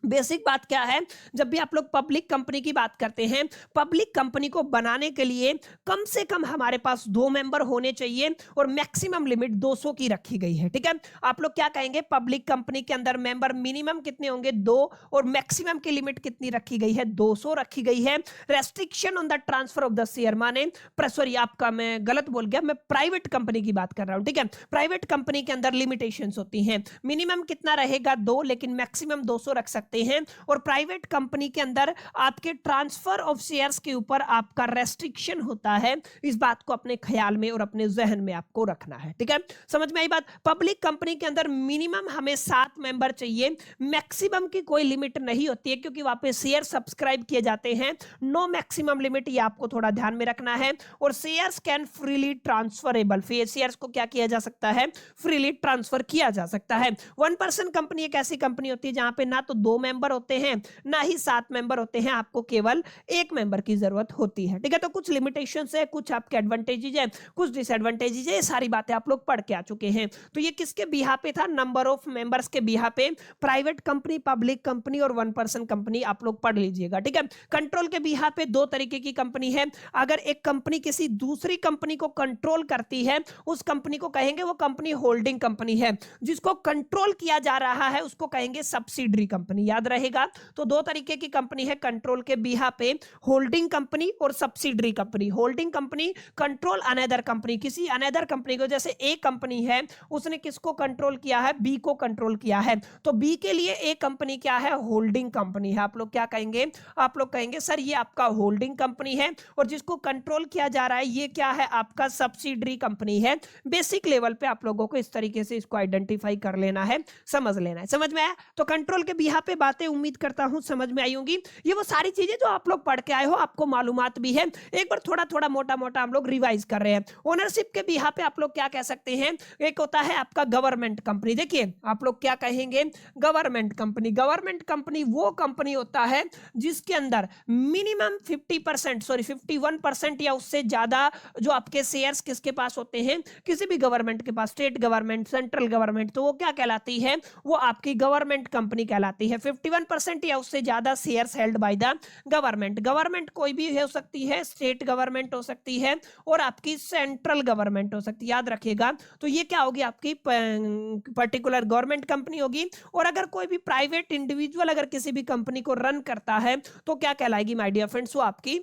बेसिक बात क्या है, जब भी आप लोग पब्लिक कंपनी की बात करते हैं, पब्लिक कंपनी को बनाने के लिए कम से कम हमारे पास 2 मेंबर होने चाहिए और मैक्सिमम लिमिट 200 की रखी गई है। ठीक है, आप लोग क्या कहेंगे, पब्लिक कंपनी के अंदर मेंबर मिनिमम कितने होंगे, 2, और मैक्सिमम की लिमिट कितनी रखी गई है, 200 रखी गई है। Restriction on the transfer of the share, माने सॉरी आपका मैं गलत बोल गया, मैं प्राइवेट कंपनी की बात कर रहा हूं। ठीक है, प्राइवेट कंपनी के अंदर लिमिटेशंस होती हैं, मिनिमम कितना रहेगा, 2, लेकिन मैक्सिमम 200 रख सकते हैं। और प्राइवेट कंपनी के अंदर आपके ट्रांसफर ऑफ शेयर्स के ऊपर आपका रेस्ट्रिक्शन होता है। इस बात को अपने ख्याल में और अपने जहन में आपको रखना है। ठीक है, समझ में आई बात। पब्लिक कंपनी के अंदर मिनिमम हमें 7 मेंबर चाहिए, मैक्सिमम की कोई लिमिट नहीं होती है, क्योंकि वहां पे शेयर सब्सक्राइब किए जाते हैं। नो मैक्सिमम लिमिट, ये आपको थोड़ा ध्यान में रखना है। और shares can freely transferable, shares को क्या किया जा सकता है, फ्रीली ट्रांसफर किया जा सकता है। 1 पर्सन कंपनी एक ऐसी कंपनी होती है जहां पे ना तो 2 मेंबर होते हैं ना ही 7 मेंबर होते हैं, आपको केवल 1 मेंबर की जरूरत होती है। ठीक है, तो कुछ लिमिटेशंस है, कुछ आपके एडवांटेजेस है, कुछ डिसएडवांटेजेस है, ये सारी बातें आप लोग पढ़ के आ चुके हैं। तो ये किसके बिहाफ पे था, नंबर ऑफ मेंबर्स के बिहाफ पे, प्राइवेट कंपनी, पब्लिक कंपनी और 1 पर्सन कंपनी आप लोग पढ़ लीजिएगा। ठीक है, कंट्रोल के बिहाफ पे 2 तरीके की कंपनी है। अगर एक कंपनी किसी दूसरी कंपनी को कंट्रोल करती है, उस कंपनी को कहेंगे वो कंपनी होल्डिंग कंपनी है। जिसको कंट्रोल किया जा रहा है उसको कहेंगे सब्सिडरी कंपनी। याद रहेगा, तो 2 तरीके की कंपनी है कंट्रोल के बिहाफ पे, होल्डिंग कंपनी और subsidiary company. Holding company control another company, किसी अनदर कंपनी को, जैसे ए कंपनी है उसने किसको कंट्रोल किया है, बी को कंट्रोल किया है, तो बी के लिए ए कंपनी क्या है, होल्डिंग कंपनी है। आप लोग क्या कहेंगे, आप लोग कहेंगे सर ये आपका होल्डिंग कंपनी है, और जिसको कंट्रोल किया जा रहा है ये क्या है, आपका सब्सिडरी कंपनी है। बेसिक लेवल पे आप लोगों को इस तरीके से इसको आइडेंटिफाई कर लेना है, समझ लेना है। समझ में आया, तो कंट्रोल के बिहाफ पे बातें उम्मीद करता हूं समझ में आई होंगी। ये वो सारी चीजें जो आप लोग पढ़ के आए हो, आपको मालूमात भी है, एक बार थोड़ा थोड़ा मोटा मोटा हम लोग रिवाइज कर रहे हैं। ओनरशिप के बिहाफ पे आप लोग क्या कह सकते हैं, एक होता है आपका गवर्नमेंट कंपनी। देखिए आप लोग क्या कहेंगे, गवर्नमेंट कंपनी। गवर्नमेंट कंपनी वो कंपनी होता है जिसके अंदर मिनिमम 50% सॉरी 51% या उससे ज्यादा जो आपके शेयर्स किसके पास होते हैं, किसी भी गवर्नमेंट के पास, स्टेट गवर्नमेंट, सेंट्रल गवर्नमेंट, तो वो क्या कहलाती है, वो आपकी गवर्नमेंट कंपनी कहलाती है। 51% या उससे ज्यादा shares held by the government. Government कोई भी हो सकती है, स्टेट गवर्नमेंट हो सकती है और आपकी सेंट्रल गवर्नमेंट हो सकती है, याद रखिएगा। तो ये क्या होगी, आपकी पर्टिकुलर गवर्नमेंट कंपनी होगी। और अगर कोई भी प्राइवेट इंडिविजुअल अगर किसी भी कंपनी को रन करता है तो क्या कहलाएगी माय डियर फ्रेंड्स, वो आपकी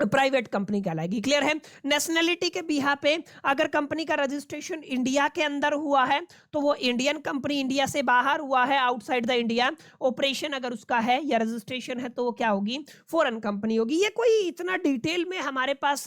प्राइवेट कंपनी कहलाएगी। क्लियर है। नेशनलिटी के बिहाफ पे अगर कंपनी का रजिस्ट्रेशन इंडिया के अंदर हुआ है तो वो इंडियन कंपनी, इंडिया से बाहर हुआ है, आउटसाइड द इंडिया ऑपरेशन अगर उसका है या रजिस्ट्रेशन है तो वो क्या होगी, फॉरेन कंपनी होगी। ये कोई इतना डिटेल में हमारे पास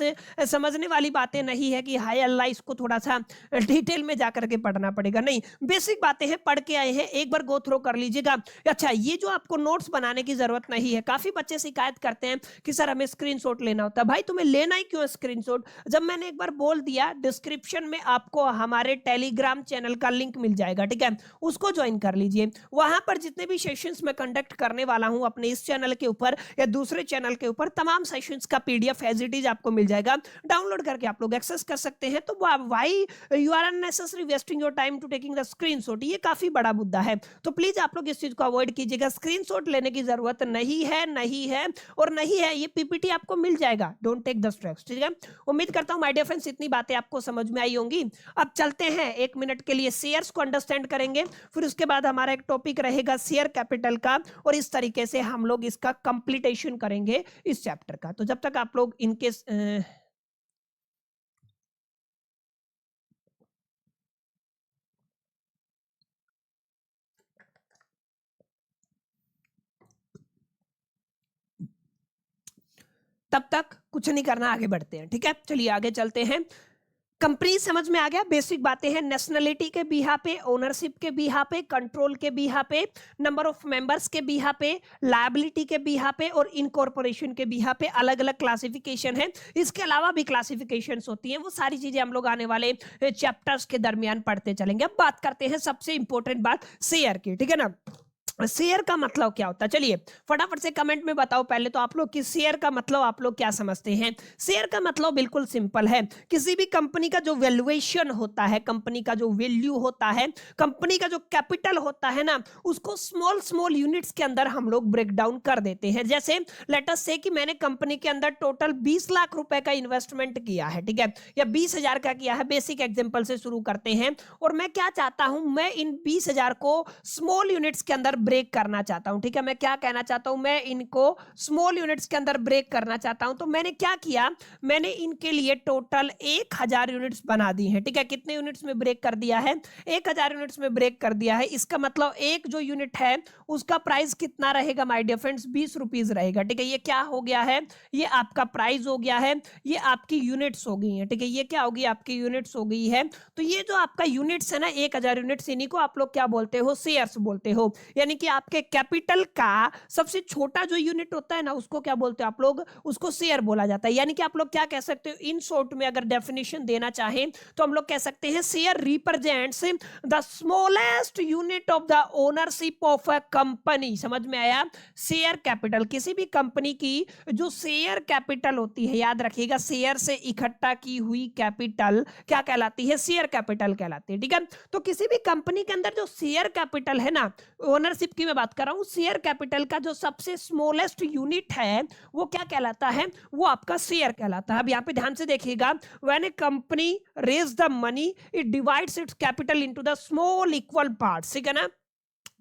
समझने वाली बातें नहीं है कि हाय अल्लाह इसको थोड़ा सा डिटेल में जाकर के पढ़ना पड़ेगा, नहीं, बेसिक बातें हैं, पढ़ के आए हैं, एक बार गो थ्रो कर लीजिएगा। अच्छा, ये जो आपको नोट्स बनाने की जरूरत नहीं है। काफी बच्चे शिकायत करते हैं कि सर हमें स्क्रीनशॉट लेना होता है। भाई तुम्हें लेना ही क्यों स्क्रीनशॉट, जब मैंने एक बार बोल दिया डिस्क्रिप्शन में आपको हमारे टेलीग्राम चैनल का लिंक मिल जाएगा, ठीक है, उसको ज्वाइन कर लीजिए। वहां पर जितने भी सेशंस मैं कंडक्ट करने वाला हूं अपने इस चैनल के ऊपर या दूसरे चैनल के ऊपर, तमाम सेशंस का पीडीएफ एज इट इज आपको मिल जाएगा, डाउनलोड करके आप लोग एक्सेस कर सकते हैं। तो why you are unnecessary wasting your time to taking the screenshot, ये काफी बड़ा मुद्दा है। तो प्लीज आप लोग इस चीज को अवॉइड कीजिएगा, स्क्रीनशॉट लेने की जरूरत नहीं है, नहीं है और नहीं है। ये पीपीटी आपको मिल जाएगा, डोंट टेक द स्ट्रेस, ठीक है। उम्मीद करता हूं माय डियर फ्रेंड्स इतनी बातें आपको समझ में आई होंगी। अब चलते हैं 1 मिनट के लिए शेयर्स को अंडरस्टैंड करेंगे, फिर उसके बाद हमारा एक टॉपिक रहेगा शेयर कैपिटल का, और इस तरीके से हम लोग इसका कंप्लीटेशन करेंगे इस चैप्टर का। तो जब तक आप लोग इनके तब तक कुछ नहीं करना, आगे बढ़ते हैं, ठीक है। चलिए आगे चलते हैं। कंपनी समझ में आ गया, बेसिक बातें हैं। नेशनलिटी के बिहा पे, ओनरशिप के बिहा पे, कंट्रोल के बिहा पे, नंबर ऑफ मेंबर्स के बिहा पे, लायबिलिटी के बिहा पे और इनकॉर्पोरेशन के बिहा पे अलग अलग क्लासिफिकेशन है। इसके अलावा भी क्लासिफिकेशंस होती हैं, वो सारी चीजें हम लोग आने वाले चैप्टर्स के दरमियान पढ़ते चलेंगे। अब बात करते हैं सबसे इंपॉर्टेंट बात शेयर की, ठीक है ना। शेयर का मतलब क्या होता है, चलिए फटाफट से कमेंट में बताओ पहले तो आप लोग कि शेयर का मतलब आप लोग क्या समझते हैं। शेयर का मतलब बिल्कुल सिंपल है, किसी भी कंपनी का जो वैल्यूएशन होता है, कंपनी का जो वैल्यू होता है, कंपनी का जो कैपिटल होता है ना, उसको स्मॉल स्मॉल यूनिट्स के अंदर हम लोग ब्रेक डाउन कर देते हैं। जैसे लेट अस से कि मैंने कंपनी के अंदर टोटल 20 लाख रुपए का इन्वेस्टमेंट किया है, ठीक है, या 20,000 का किया है। बेसिक एग्जांपल से शुरू करते हैं, और मैं क्या चाहता हूं, मैं इन 20,000 को स्मॉल यूनिट्स के अंदर ब्रेक करना चाहता हूं, ठीक है। मैं क्या कहना चाहता हूं, मैं इनको स्मॉल यूनिट्स के अंदर ब्रेक करना चाहता हूं। तो मैंने क्या किया, मैंने इनके लिए टोटल 1000 यूनिट्स बना दी हैं, ठीक है। कितने यूनिट्स में ब्रेक कर दिया है, 1000 यूनिट्स में ब्रेक कर दिया है। इसका मतलब एक जो यूनिट है उसका प्राइस कितना रहेगा माय डियर फ्रेंड्स, 20 रुपीज रहेगा, ठीक है। ये क्या हो गया है, ये आपका प्राइस हो गया है, ये आपकी यूनिट्स हो गई है, ठीक है। ये क्या होगी, आपकी यूनिट्स हो गई है। तो ये जो आपका यूनिट्स है ना, 1000 यूनिट्स, इन्हीं को आप लोग क्या बोलते हो, शेयर्स बोलते हो। यानी कि आपके कैपिटल का सबसे छोटा जो यूनिट होता है ना, उसको क्या बोलते हो आप लोग, उसको शेयर बोला जाता है। यानी कि आप लोग क्या कह सकते हो, इन शॉर्ट में अगर डेफिनेशन देना चाहें तो हम लोग कह सकते हैं share represents the smallest unit of the ownership of a company. समझ में आया। शेयर कैपिटल, किसी भी कंपनी की जो शेयर कैपिटल होती है, याद रखिएगा, शेयर से इकट्ठा की हुई कैपिटल क्या कहलाती है, शेयर कैपिटल कहलाती है, ठीक है। तो किसी भी कंपनी के अंदर जो शेयर कैपिटल है ना, ओनरशिप की मैं बात कर रहा हूं, शेयर कैपिटल का जो सबसे स्मॉलेस्ट यूनिट है वो क्या कहलाता है, वो आपका शेयर कहलाता है। अब यहां पे ध्यान से देखिएगा, when a company raise the money it divides its capital into the small equal parts, ठीक है ना।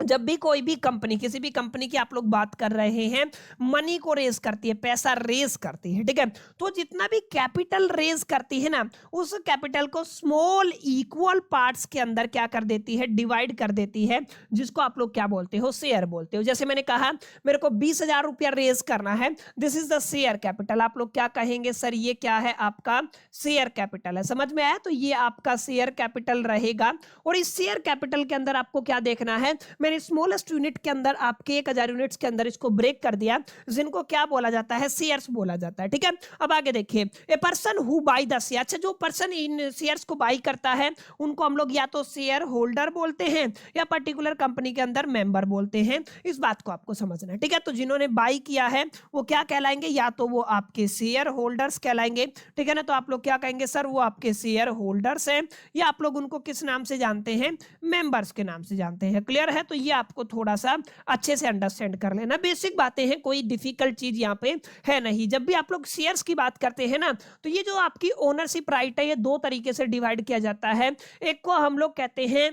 जब भी कोई भी कंपनी, किसी भी कंपनी की आप लोग बात कर रहे हैं, मनी को रेज करती है, पैसा रेज करती है, ठीक है। तो जितना भी कैपिटल रेज करती है ना, उस कैपिटल को स्मॉल इक्वल पार्ट्स के अंदर क्या कर देती है, डिवाइड कर देती है, जिसको आप लोग क्या बोलते हो, शेयर बोलते हो। जैसे मैंने कहा मेरे को 20,000 रुपया रेज करना है, this is the share capital. आप लोग क्या कहेंगे, सर ये क्या है, आपका शेयर कैपिटल है। समझ में आया। तो ये आपका शेयर कैपिटल रहेगा, और इस शेयर कैपिटल के अंदर आपको क्या देखना है, मैंने मैंने स्मॉलेस्ट यूनिट के अंदर आपके 1000 यूनिट्स के अंदर इसको ब्रेक कर दिया, जिनको क्या बोला जाता है, शेयर्स बोला जाता है। ठीक है, अब आगे देखिए, a person who by the share, अच्छा जो पर्सन इन शेयर्स को बाय करता है उनको हम लोग या तो शेयर होल्डर बोलते हैं या पर्टिकुलर कंपनी के अंदर मेंबर बोलते हैं। इस बात को आपको समझना है। ठीक है, तो जिन्होंने बाय किया है वो क्या कहलाएंगे, या तो वो आपके शेयर होल्डर्स कहलाएंगे। ठीक है ना, तो आप लोग क्या कहेंगे, सर वो आपके शेयर होल्डर्स हैं, या आप लोग उनको किस नाम से जानते हैं, मेंबर्स के नाम से जानते हैं। क्लियर है, तो ये आपको थोड़ा सा अच्छे से अंडरस्टैंड कर लेना। बेसिक बातें हैं, कोई डिफिकल्ट चीज यहाँ पे है नहीं। जब भी आप लोग शेयर्स की बात करते हैं ना, तो ये जो आपकी ओनरशिप राइट है, ये दो तरीके से डिवाइड किया जाता है। एक को हम लोग कहते हैं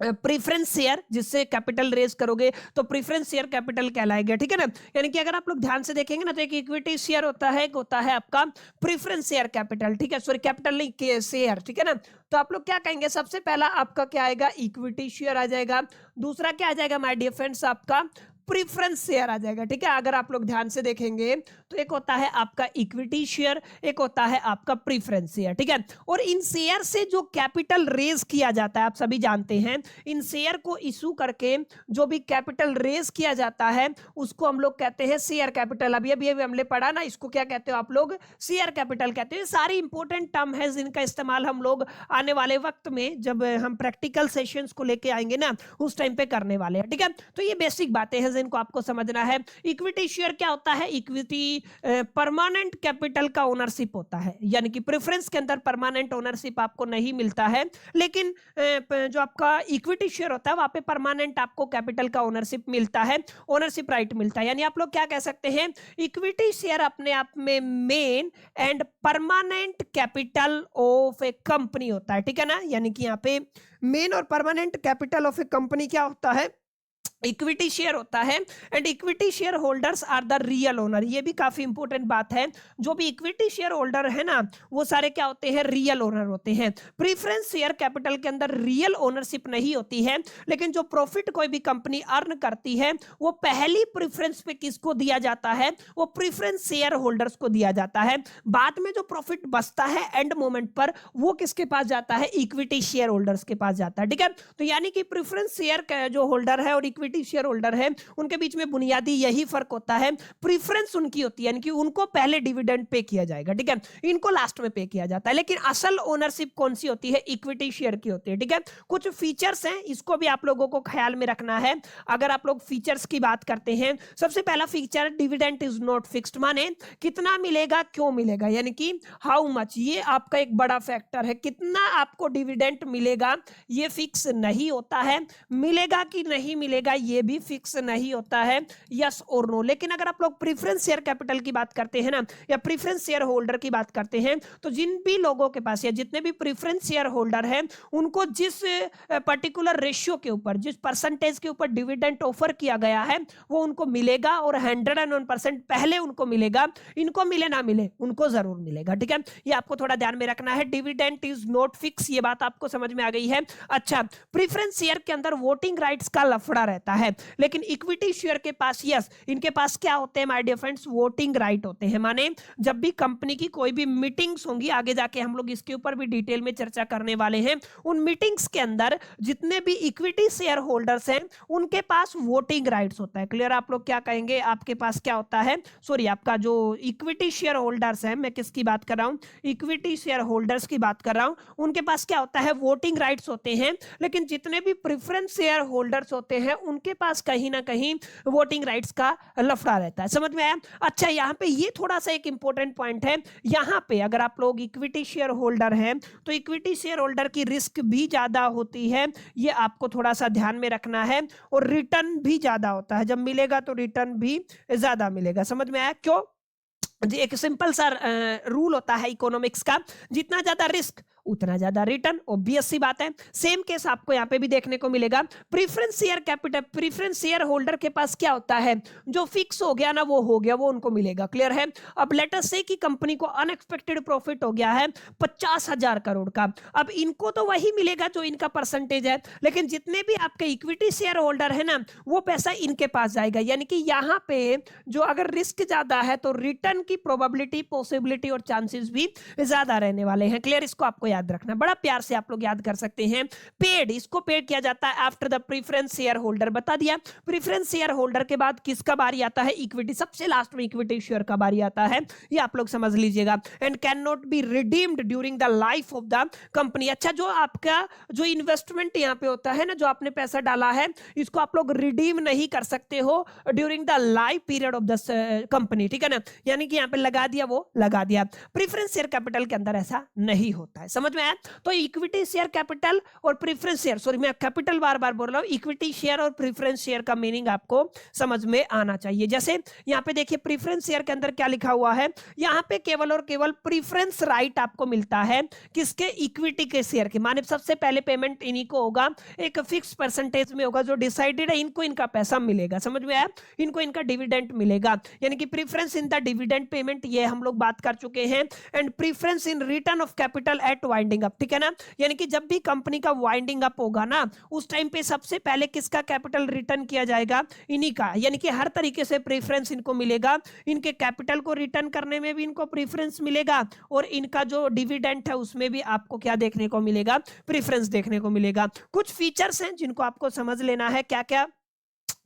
प्रीफरेंस शेयर, जिससे कैपिटल रेज करोगे तो प्रीफरेंस शेयर कैपिटल कहलाएगा। ठीक है ना, यानी कि अगर आप लोग ध्यान से देखेंगे ना, तो एक इक्विटी शेयर होता है, एक होता है आपका प्रीफरेंस शेयर कैपिटल। ठीक है, सॉरी कैपिटल नहीं, शेयर। ठीक है ना, तो आप लोग क्या कहेंगे, सबसे पहला आपका क्या आएगा, इक्विटी शेयर आ जाएगा। दूसरा क्या आ जाएगा माय डियर फ्रेंड्स, आपका प्रीफरेंस शेयर आ जाएगा। ठीक है, अगर आप लोग ध्यान से देखेंगे तो एक होता है आपका इक्विटी शेयर, एक होता है आपका प्रीफरेंस शेयर। ठीक है, और इन शेयर से जो कैपिटल रेज किया जाता है, आप सभी जानते हैं, इन शेयर को इशू करके जो भी कैपिटल रेज किया जाता है उसको हम लोग कहते हैं शेयर कैपिटल। अभी अभी हमने पढ़ा ना, इसको क्या कहते हो आप लोग, शेयर कैपिटल कहते हैं। सारी इंपॉर्टेंट टर्म है जिनका इस्तेमाल हम लोग आने वाले वक्त में, जब हम प्रैक्टिकल सेशंस को लेके आएंगे ना, उस टाइम पे करने वाले हैं। ठीक है, तो ये बेसिक बातें हैं जिनको आपको समझना है। इक्विटी शेयर क्या होता है, इक्विटी परमानेंट कैपिटल का ओनरशिप होता है, यानी कि प्रेफरेंस के अंदर परमानेंट ओनरशिप आपको नहीं मिलता है, लेकिन जो आपका इक्विटी शेयर होता है वहां पे परमानेंट आपको कैपिटल का ओनरशिप मिलता है, ओनरशिप राइट मिलता है। यानी आप लोग क्या कह सकते हैं, इक्विटी शेयर अपने आप में main and permanent capital of a company होता है। ठीक है ना, यानी कि यहाँ पे मेन और permanent capital of a company क्या होता है, इक्विटी शेयर होता है। And equity share holders are the real owner, ये भी काफी इंपॉर्टेंट बात है। जो भी इक्विटी शेयर होल्डर है ना, वो सारे क्या होते हैं, रियल ओनर होते हैं। प्रीफरेंस शेयर कैपिटल के अंदर रियल ओनरशिप नहीं होती है, लेकिन जो प्रॉफिट कोई भी कंपनी अर्न करती है वो पहली प्रीफरेंस पे किसको दिया जाता है, वो प्रीफरेंस शेयर होल्डर्स को दिया जाता है। बाद में जो प्रॉफिट बचता है एंड मोमेंट पर, वो किसके पास जाता है, इक्विटी शेयर होल्डर्स के पास जाता है। ठीक है, तो यानी कि प्रीफरेंस शेयर जो होल्डर है और इक्विटी शेयर होल्डर है, उनके बीच में बुनियादी यही फर्क होता है। प्रीफरेंस उनकी होती है, यानी कि उनको पहले डिविडेंड पे किया जाएगा। ठीक है, इनको लास्ट में पे किया जाता है, लेकिन असल ओनरशिप कौन सी होती है, इक्विटी शेयर की होती है। ठीक है, कुछ फीचर्स हैं, इसको भी आप लोगों को ख्याल में रखना है। अगर आप लोग फीचर्स की बात करते हैं, सबसे पहला feature, dividend is not fixed, माने कितना मिलेगा, क्यों मिलेगा, यानी कि हाउ मच, ये आपका एक बड़ा फैक्टर है। कितना आपको डिविडेंड मिलेगा ये फिक्स नहीं होता है, मिलेगा कि नहीं मिलेगा ये भी फिक्स नहीं होता है, यस और नो। लेकिन अगर आप लोग प्रीफरेंस शेयर कैपिटल की बात करते हैं ना, या प्रीफरेंस शेयर होल्डर की बात करते हैं, तो जिन भी लोगों के पास या जितने भी प्रीफरेंस शेयर होल्डर हैं, उनको जिस पर्टिकुलर रेशियो के ऊपर, जिस परसेंटेज के ऊपर डिविडेंड ऑफर किया गया है, वो उनको मिलेगा, और 101% पहले उनको मिलेगा। इनको मिले ना मिले, उनको जरूर मिलेगा। ठीक है, ये आपको थोड़ा ध्यान में रखना है। डिविडेंड इज नॉट फिक्स, ये बात आपको समझ में आ गई है। अच्छा, प्रीफरेंस शेयर के अंदर वोटिंग राइट्स का लफड़ा रहता है, लेकिन इक्विटी शेयर के पास यस, इनके पास क्या होते हैं my dear friends, voting right होते हैं। माने जब भी कंपनी की कोई भी मीटिंग्स होंगी, आगे जाके हम लोग इसके ऊपर भी डिटेल में चर्चा करने वाले हैं, उन मीटिंग्स के अंदर जितने भी इक्विटी शेयर होल्डर्स हैं उनके पास वोटिंग राइट्स होता है। क्लियर, आप लोग क्या कहेंगे, आपके पास क्या होता है, सॉरी आपका जो इक्विटी शेयर होल्डर्स है, मैं किसकी बात कर रहा हूं, इक्विटी शेयर होल्डर्स की बात कर रहा हूं, उनके पास क्या होता है, वोटिंग राइट्स होते हैं। लेकिन जितने भी प्रेफरेंस शेयर होल्डर्स होते हैं उनके पास कहीं ना कहीं वोटिंग राइट्स का लफड़ा रहता है। समझ में आया? अच्छा, यहाँ पे ये थोड़ा सा एक इंपॉर्टेंट पॉइंट है। यहाँ पे अगर आप लोग इक्विटी शेयर होल्डर हैं तो इक्विटी शेयर होल्डर की रिस्क भी ज्यादा होती है, ये आपको थोड़ा सा ध्यान में रखना है। और रिटर्न भी ज्यादा होता है, जब मिलेगा तो रिटर्न भी ज्यादा मिलेगा। समझ में आया? क्यों? एक सिंपल सा रूल होता है इकोनॉमिक्स का, जितना ज्यादा रिस्क उतना ज्यादा रिटर्न, ऑब्वियस सी बात है। सेम केस आपको यहाँ पे भी देखने को मिलेगा। Preference share capital, preference share holder के पास क्या होता है, जो फिक्स हो गया ना वो हो गया, वो उनको मिलेगा। क्लियर है? अब लेट अस से कि कंपनी को अनएक्सपेक्टेड प्रॉफिट हो गया है 50,000 करोड़ का, अब इनको तो वही मिलेगा जो इनका परसेंटेज है, लेकिन जितने भी आपके इक्विटी शेयर होल्डर है ना, वो पैसा इनके पास जाएगा। यानी कि यहाँ पे जो अगर रिस्क ज्यादा है तो रिटर्न की प्रोबेबिलिटी, पॉसिबिलिटी और चांसेस भी ज्यादा रहने वाले हैं। क्लियर? इसको आपको याद रखना, बड़ा प्यार से आप लोग याद कर सकते हैं। पेड, इसको पेड किया जाता है after the preference share holder, बता दिया। प्रेफरेंस शेयर होल्डर के बाद किसका बारी आता है? इक्विटी, सबसे लास्ट में इक्विटी शेयर का बारी आता है, ये आप लोग समझ लीजिएगा। And can not be redeemed during the life of the company. अच्छा, जो आपका जो इन्वेस्टमेंट यहाँ पे होता है ना, जो आपने पैसा डाला है, इसको आप लोग रिडीम नहीं कर सकते हो during the life period of the company, ठीक है ना। यानी कि यहाँ पे लगा दिया, वो लगा दिया। प्रेफरेंस शेयर कैपिटल के अंदर ऐसा नहीं होता है, समझ में आया? तो इक्विटी शेयर कैपिटल और प्रेफरेंस शेयर, सॉरी मैं कैपिटल बार बार बोल रहा हूँ, इक्विटी शेयर और प्रेफरेंस शेयर का मीनिंग आपको समझ में आना चाहिए। जैसे यहाँ पे देखिए प्रेफरेंस शेयर के अंदर क्या लिखा हुआ है, यहाँ पे केवल और केवल प्रेफरेंस राइट आपको मिलता है किसके? इक्विटी के शेयर के। माने सबसे पहले पेमेंट इन्हीं को होगा, एक फिक्स परसेंटेज में होगा जो डिसाइडेड है, इनको इनका पैसा मिलेगा, समझ में आया? इनको इनका डिविडेंड मिलेगा, यानी कि preference in the dividend payment, ये हम लोग बात कर चुके हैं। And preference in return of capital eight winding up, ठीक है ना। यानी कि जब भी कंपनी का वाइंडिंग अप होगा ना, उस टाइम पे सबसे पहले किसका कैपिटल रिटर्न किया जाएगा? इन्हीं का। यानी कि हर तरीके से प्रेफरेंस इनको मिलेगा, इनके कैपिटल को रिटर्न करने में भी इनको प्रेफरेंस मिलेगा, और इनका जो डिविडेंड है उसमें भी आपको क्या देखने को मिलेगा? प्रेफरेंस देखने को मिलेगा। कुछ फीचर्स हैं जिनको आपको समझ लेना है, क्या क्या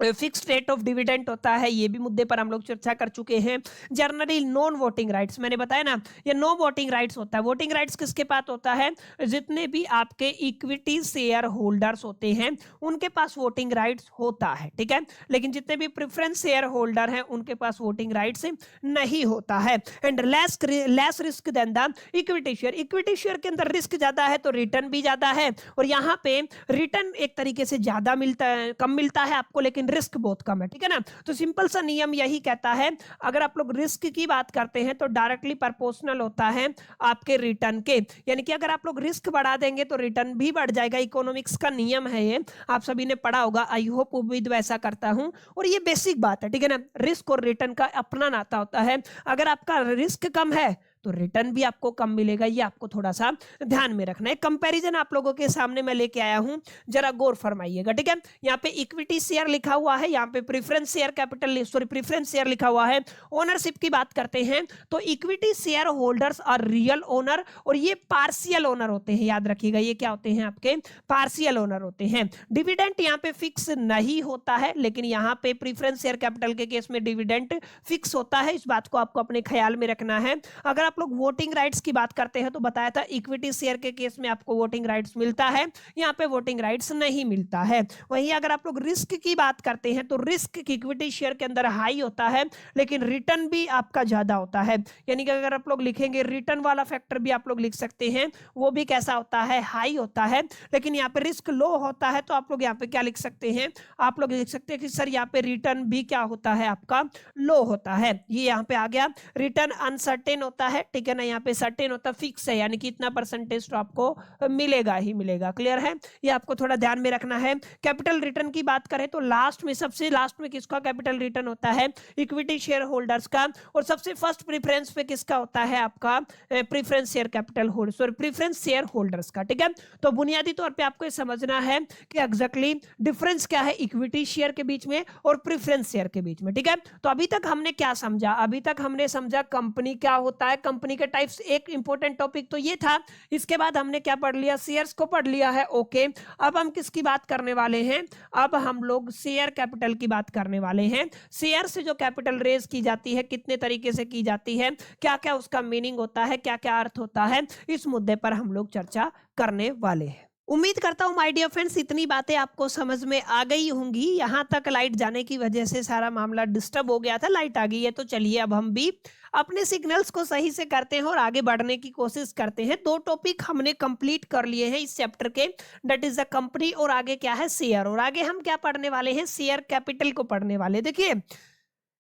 फिक्स्ड रेट ऑफ डिविडेंड होता है, ये भी मुद्दे पर हम लोग चर्चा कर चुके हैं। जनरली नॉन वोटिंग राइट्स, मैंने बताया ना, ये नो वोटिंग राइट्स होता है। वोटिंग राइट्स किसके पास होता है? जितने भी आपके इक्विटी शेयर होल्डर्स होते हैं उनके पास वोटिंग राइट्स होता है, ठीक है। लेकिन जितने भी प्रेफरेंस शेयर होल्डर हैं उनके पास वोटिंग राइट्स नहीं होता है। And less risk than the equity share, equity share के अंदर रिस्क ज्यादा है तो रिटर्न भी ज्यादा है, और यहाँ पे रिटर्न एक तरीके से ज्यादा मिलता है, कम मिलता है आपको, लेकिन रिस्क बहुत कम है, ठीक है ना। तो सिंपल सा नियम यही कहता है, अगर आप लोग रिस्क की बात करते हैं तो डायरेक्टली प्रोपोर्शनल होता है आपके रिटर्न के। यानी कि अगर आप लोग रिस्क बढ़ा देंगे तो रिटर्न भी बढ़ जाएगा, इकोनॉमिक्स का नियम है ये, आप सभी ने पढ़ा होगा, आई होप उम्मीद वैसा करता हूं। और ये बेसिक बात है, ठीक है ना। रिस्क और रिटर्न का अपना नाता होता है, अगर आपका रिस्क कम है तो रिटर्न भी आपको कम मिलेगा, ये आपको थोड़ा सा ध्यान में रखना है। कंपैरिजन आप लोगों के सामने मैं लेके आया हूं, जरा गौर फरमाइएगा, ठीक है। यहाँ पे इक्विटी शेयर लिखा हुआ है, यहाँ पे preference share capital, sorry preference share लिखा हुआ है। ओनरशिप की बात करते हैं तो equity share holders are real owner, और ये पार्शियल ओनर होते हैं, याद रखिएगा, ये क्या होते हैं? आपके पार्शियल ओनर होते हैं। डिविडेंड यहाँ पे फिक्स नहीं होता है, लेकिन यहाँ पे प्रेफरेंस शेयर कैपिटल के केस में डिविडेंड फिक्स होता है, इस बात को आपको अपने ख्याल में रखना है। अगर आप लोग वोटिंग राइट्स की बात करते हैं तो बताया था इक्विटी शेयर के केस में आपको वोटिंग राइट्स मिलता है, यहाँ पे वोटिंग राइट्स नहीं मिलता है। वहीं अगर आप लोग रिस्क की बात करते हैं तो रिस्क इक्विटी शेयर के अंदर हाई होता है, लेकिन रिटर्न भी आपका ज्यादा होता है। यानी कि अगर आप लोग लिखेंगे रिटर्न वाला फैक्टर भी आप लोग लिख सकते हैं, वो भी कैसा होता है? हाई होता है। लेकिन यहाँ पे रिस्क लो होता है, तो आप लोग यहाँ पे क्या लिख सकते हैं? आप लोग लिख सकते हैं कि सर यहाँ पे रिटर्न भी क्या होता है? आपका लो होता है। ये यहाँ पे आ गया। रिटर्न अनसर्टेन होता है, ठीक है ना। यहाँ पे सर्टेन होता, फिक्स है, यानी कि इतना परसेंटेज तो आपको मिलेगा ही मिलेगा। क्लियर है? ये आपको थोड़ा ध्यान में रखना है। कैपिटल रिटर्न की बात करें तो लास्ट में, सबसे लास्ट में किसका कैपिटल रिटर्न होता है? इक्विटी शेयर होल्डर्स का। और सबसे फर्स्ट प्रेफरेंस पे किसका होता है? आपका preference share capital holder, sorry preference share holders का, ठीक है। तो बुनियादी तौर पे आपको समझना है कि एग्जैक्टली डिफरेंस क्या है इक्विटी शेयर के बीच में और प्रेफरेंस शेयर के बीच में, ठीक है। तो अभी तक हमने क्या समझा? अभी तक हमने समझा कंपनी क्या होता है, कंपनी के टाइप्स, एक इंपॉर्टेंट टॉपिक तो ये था। इसके बाद हमने क्या पढ़ लिया? शेयर्स को पढ़ लिया है, ओके। अब हम किसकी बात करने वाले हैं? अब हम लोग शेयर कैपिटल की बात करने वाले हैं। शेयर से जो कैपिटल रेज की जाती है, कितने तरीके से की जाती है, क्या क्या उसका मीनिंग होता है, क्या क्या अर्थ होता है, इस मुद्दे पर हम लोग चर्चा करने वाले हैं। उम्मीद करता हूं माय डियर फ्रेंड्स इतनी बातें आपको समझ में आ गई होंगी। यहां तक लाइट जाने की वजह से सारा मामला डिस्टर्ब हो गया था, लाइट आ गई है, तो चलिए अब हम भी अपने सिग्नल्स को सही से करते हैं और आगे बढ़ने की कोशिश करते हैं। 2 टॉपिक हमने कंप्लीट कर लिए हैं इस चैप्टर के, दैट इज द कंपनी, और आगे क्या है? शेयर। और आगे हम क्या पढ़ने वाले हैं? शेयर कैपिटल को पढ़ने वाले। देखिए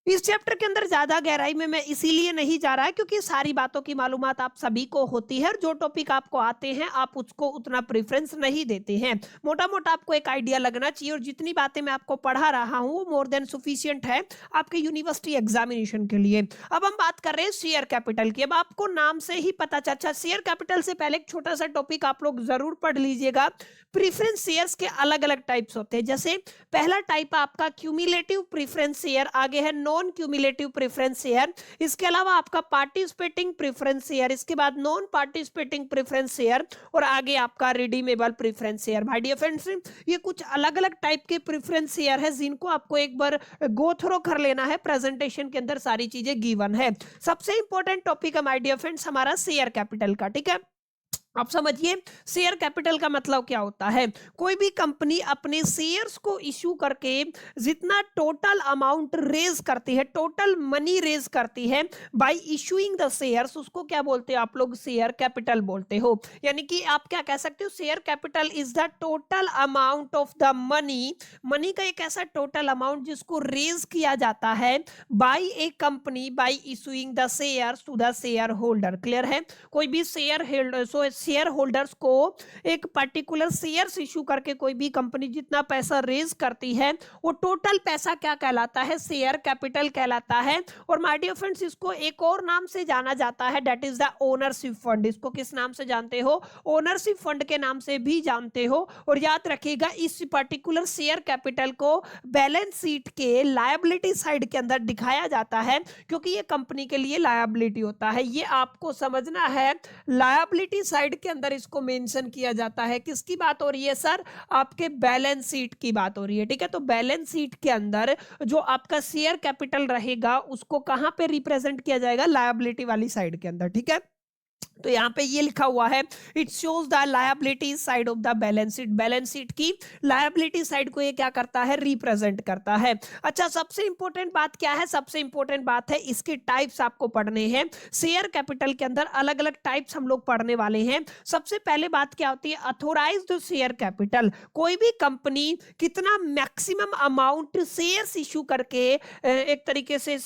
इस चैप्टर के अंदर ज्यादा गहराई में मैं इसीलिए नहीं जा रहा है क्योंकि सारी बातों की मालूमात आप सभी को होती है, और जो टॉपिक आपको आते हैं आप उसको उतना प्रेफरेंस नहीं देते हैं। मोटा मोटा आपको एक आइडिया लगना चाहिए, और जितनी बातें मैं आपको पढ़ा रहा हूं वो मोर देन सफिशिएंट है आपके यूनिवर्सिटी एग्जामिनेशन के लिए। अब हम बात कर रहे हैं शेयर कैपिटल की। अब आपको नाम से ही पता चल, अच्छा शेयर कैपिटल से पहले एक छोटा सा टॉपिक आप लोग जरूर पढ़ लीजिएगा। प्रेफरेंस शेयर्स के अलग अलग टाइप्स होते हैं। जैसे पहला टाइप आपका क्यूमुलेटिव प्रेफरेंस शेयर, आगे है no non cumulative preference share, इसके अलावा आपका पार्टिसिपेटिंग प्रेफरेंस शेयर, इसके बाद नॉन पार्टिसिपेटिंग प्रेफरेंस शेयर और आगे आपका रिडीमेबल प्रेफरेंस शेयर। भाई डियर फ्रेंड्स, ये कुछ अलग अलग टाइप के प्रेफरेंस शेयर है जिनको आपको एक बार गो थ्रो कर लेना है। प्रेजेंटेशन के अंदर सारी चीजें गिवन है। सबसे इंपॉर्टेंट टॉपिक है माय डियर फ्रेंड्स हमारा शेयर कैपिटल का, ठीक है। आप समझिए शेयर कैपिटल का मतलब क्या होता है। कोई भी कंपनी अपने शेयर्स को इश्यू करके जितना टोटल अमाउंट रेज करती है, टोटल मनी रेज करती है बाय इशूइंग द शेयर्स, उसको क्या बोलते हो आप लोग, शेयर कैपिटल बोलते हो। यानी कि आप क्या कह सकते हो, share capital is the total amount of the money, money का एक ऐसा टोटल अमाउंट जिसको रेज किया जाता है by a company by issuing the shares to the share holder. Clear है। कोई भी शेयर होल्डर्स को एक पर्टिकुलर शेयर्स इशू करके कोई भी कंपनी जितना पैसा रेज करती है वो टोटल पैसा क्या कहलाता है, शेयर कैपिटल कहलाता है। और माय डियर फ्रेंड्स, इसको एक और नाम से जाना जाता है, that is the ownership fund. इसको किस नाम से जानते हो, ओनरशिप फंड के नाम से भी जानते हो। और याद रखिएगा इस पर्टिकुलर शेयर कैपिटल को बैलेंस शीट के लायबिलिटी साइड के अंदर दिखाया जाता है क्योंकि ये कंपनी के लिए लायबिलिटी होता है। ये आपको समझना है, लायबिलिटी साइड के अंदर इसको मेंशन किया जाता है। किसकी बात हो रही है सर, आपके बैलेंस शीट की बात हो रही है, ठीक है। तो बैलेंस शीट के अंदर जो आपका शेयर कैपिटल रहेगा उसको कहां पे रिप्रेजेंट किया जाएगा, लायबिलिटी वाली साइड के अंदर, ठीक है। तो यहाँ पे ये लिखा हुआ है, it shows the liability side of the balance sheet. Balance sheet की लायबिलिटी साइड को ये क्या करता है, रिप्रेजेंट करता है। अच्छा, सबसे इंपॉर्टेंट बात क्या है, सबसे इंपॉर्टेंट बात है इसके टाइप्स आपको पढ़ने हैं। शेयर कैपिटल के अंदर अलग अलग टाइप्स हम लोग पढ़ने वाले हैं। सबसे पहले बात क्या होती है, अथोराइज्ड शेयर कैपिटल। कोई भी कंपनी कितना मैक्सिमम अमाउंट शेयर्स इशू करके एक तरीके से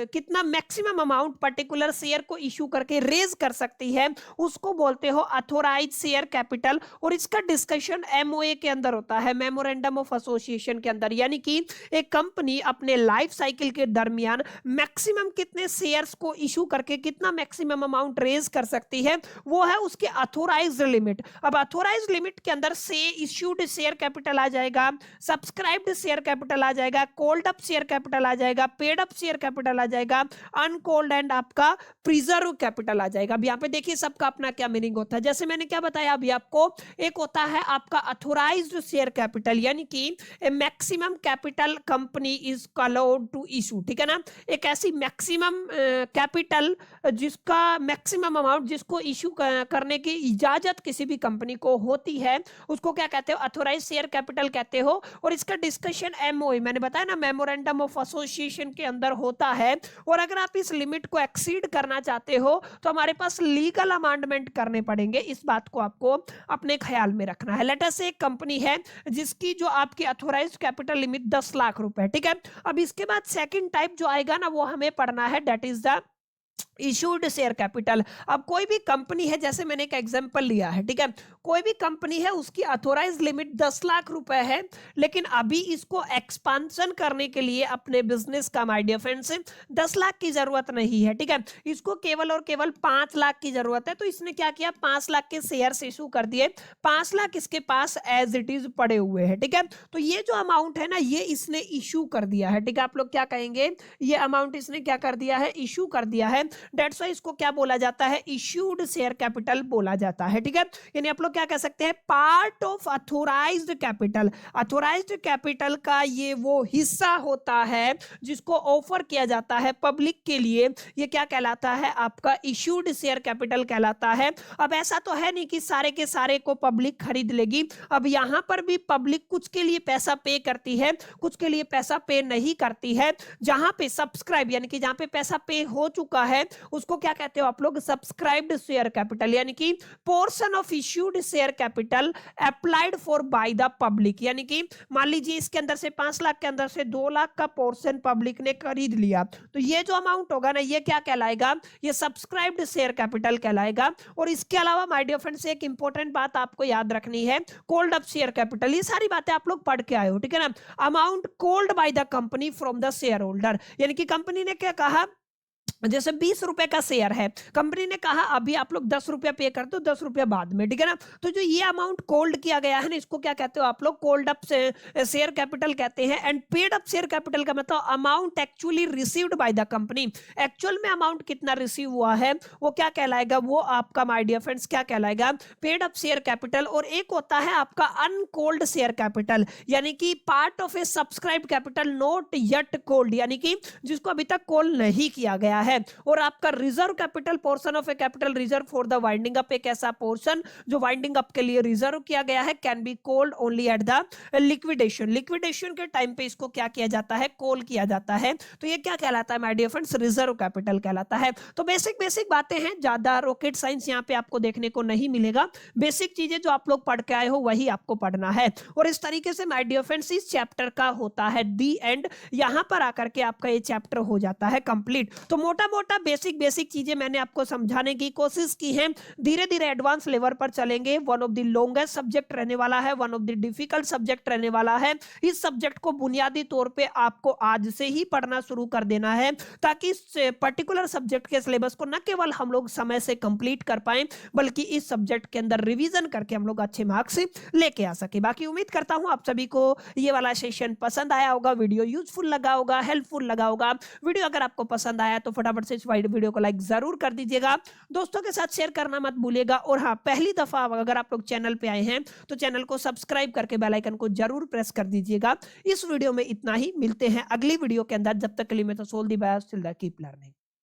कितना मैक्सिमम अमाउंट पर्टिकुलर शेयर को इशू करके रेज कर सकती है उसको बोलते हो अथोराइज शेयर कैपिटल। और इसका डिस्कशन एमओए के अंदर होता है, मेमोरेंडम ऑफ एसोसिएशन के अंदर। यानी कि एक कंपनी अपने लाइफ साइकिल के दरमियान मैक्सिमम कितने शेयर्स को इशू करके कितना मैक्सिमम अमाउंट रेज कर सकती है वो है उसके अथोराइज्ड लिमिट। अब अथोराइज्ड लिमिट के अंदर से इश्यूड शेयर कैपिटल आ जाएगा, सब्सक्राइब्ड शेयर कैपिटल आ जाएगा, कॉल्ड अप शेयर कैपिटल आ जाएगा, पेड अप शेयर कैपिटल आ जाएगा, अनकॉल्ड एंड आपका प्रिजर्व कैपिटल आ जाएगा। अब यहाँ पे देखिए सबका अपना क्या मीनिंग होता है। जैसे मैंने क्या बताया अभी आपको, एक होता है आपका अथोराइज्ड शेयर कैपिटल, यानी कि maximum capital company is allowed to issue, ठीक है ना। एक ऐसी मैक्सिमम कैपिटल जिसका मैक्सिमम अमाउंट जिसको इशू करने की इजाजत किसी भी कंपनी को होती है उसको क्या कहते हो, अथोराइज्ड शेयर कैपिटल कहते हो। और इसका डिस्कशन एमओए, मैंने बताया ना, मेमोरेंडम ऑफ एसोसिएशन के अंदर होता है। और अगर आप इस लिमिट को एक्सीड करना चाहते हो तो हमारे पास लीगल अमेंडमेंट करने पड़ेंगे। इस बात को आपको अपने ख्याल में रखना है। लेट अस से एक कंपनी है जिसकी जो आपकी अथोराइज्ड कैपिटल लिमिट 10 लाख रुपए, ठीक है। अब इसके बाद सेकंड टाइप जो आएगा ना वो हमें पढ़ना है, that is the issued share capital. अब कोई भी कंपनी है, जैसे मैंने एक एग्जांपल लिया है, ठीक है, कोई भी कंपनी है उसकी अथोराइज लिमिट 10 लाख रुपए है, लेकिन अभी इसको एक्सपांशन करने के लिए अपने बिजनेस का माय डियर फ्रेंड्स 10 लाख की जरूरत नहीं है, ठीक है। इसको केवल और केवल 5 लाख की जरूरत है। तो इसने क्या किया, 5 लाख के शेयर्स इशू कर दिए। 5 लाख इसके पास एज इट इज पड़े हुए हैं, ठीक है। तो ये जो अमाउंट है ना ये इसने इशू कर दिया है, ठीक है। आप लोग क्या कहेंगे, ये अमाउंट इसने क्या कर दिया है, इशू कर दिया है। दैट्स व्हाई इसको क्या बोला जाता है, इश्यूड शेयर कैपिटल बोला जाता है, ठीक है। यानी आप लोग क्या कह सकते हैं, part of authorised capital. Authorised capital का ये वो हिस्सा होता है जिसको ऑफर किया जाता है पब्लिक के लिए। ये क्या कहलाता है, आपका इश्यूड शेयर कैपिटल कहलाता है। अब ऐसा तो है नहीं कि सारे के सारे को पब्लिक खरीद लेगी। अब यहां पर भी पब्लिक कुछ के लिए पैसा पे करती है, कुछ के लिए पैसा पे नहीं करती है। जहां पे सब्सक्राइब यानी कि जहां पे पैसा पे हो चुका है उसको क्या कहते हो आप लोग, सब्सक्राइब्ड शेयर कैपिटल, यानी कि portion of issued share capital applied for by the public. यानी कि मान लीजिए इसके अंदर से 5 लाख के अंदर से 2 लाख का पोर्शन पब्लिक ने खरीद लिया, तो ये जो अमाउंट होगा ना ये क्या कहलाएगा, ये सब्सक्राइब्ड शेयर कैपिटल कहलाएगा। और इसके अलावा माय डियर फ्रेंड्स एक इंपॉर्टेंट बात आपको याद रखनी है, कॉल्ड अप शेयर कैपिटल। ये सारी बातें आप लोग पढ़ के आए हो, ठीक है ना। Amount called by the company from the share holder, यानी कि कंपनी ने क्या कहा, जैसे 20 रुपए का शेयर है, कंपनी ने कहा अभी आप लोग 10 रुपया पे कर दो, 10 रुपया बाद में, ठीक है ना। तो जो ये अमाउंट कोल्ड किया गया है ना, इसको क्या कहते हो आप लोग, कोल्ड अप से शेयर कैपिटल कहते हैं। And paid up share capital का मतलब amount actually received by the company, actual में अमाउंट कितना रिसीव हुआ है वो क्या कहलाएगा, वो आपका माय डियर फ्रेंड्स क्या कहलाएगा, पेड अप शेयर कैपिटल। और एक होता है आपका अनकोल्ड शेयर कैपिटल, यानी कि part of A subscribe capital not yet cold, यानी कि जिसको अभी तक कॉल नहीं किया गया है। और आपका reserve capital, portion of A capital reserve for the winding up, एक ऐसा पोर्शन जो वाइंडिंग अप के लिए रिजर्व किया गया है, can be called only at the liquidation, liquidation के टाइम पे इसको क्या किया जाता है, कॉल किया जाता है। तो ये क्या कहलाता है my dear friends, reserve capital कहलाता है। तो बेसिक बेसिक बातें हैं, ज्यादा रॉकेट साइंस यहाँ पे आपको देखने को नहीं मिलेगा, बेसिक चीजें जो आप लोग पढ़ के आए हो वही आपको पढ़ना है। और इस तरीके से माय डियर फ्रेंड्स इस चैप्टर का होता है दी एंड, यहां पर आकर के आपका ये चैप्टर हो जाता है कंप्लीट। तो मोटा मोटा बेसिक बेसिक चीजें मैंने आपको समझाने की कोशिश की है, धीरे धीरे एडवांस लेवल पर चलेंगे। One of the longest subject रहने वाला है, one of the difficult subject रहने वाला है। इस सब्जेक्ट को बुनियादी तौर पे आपको आज से ही पढ़ना शुरू कर देना है, ताकि इस पर्टिकुलर सब्जेक्ट के सिलेबस को न केवल हम लोग समय से कंप्लीट कर पाए, बल्कि इस सब्जेक्ट के अंदर रिवीजन करके हम लोग अच्छे मार्क्स लेके आ सके। बाकी उम्मीद करता हूं आप सभी को ये वाला सेशन पसंद आया होगा, वीडियो यूजफुल लगा होगा, हेल्पफुल लगा होगा। वीडियो अगर आपको पसंद आया तो फटाफट से इस वीडियो को लाइक जरूर कर दीजिएगा, दोस्तों के साथ शेयर करना मत भूलिएगा। और हाँ, पहली दफा अगर आप लोग चैनल पे आए हैं तो चैनल को सब्सक्राइब करके बेल आइकन को जरूर प्रेस कर दीजिएगा। इस वीडियो में इतना ही, मिलते हैं अगली वीडियो के अंदर, जब तक के लिए मैं तो सोल दी bye, till the keep learning.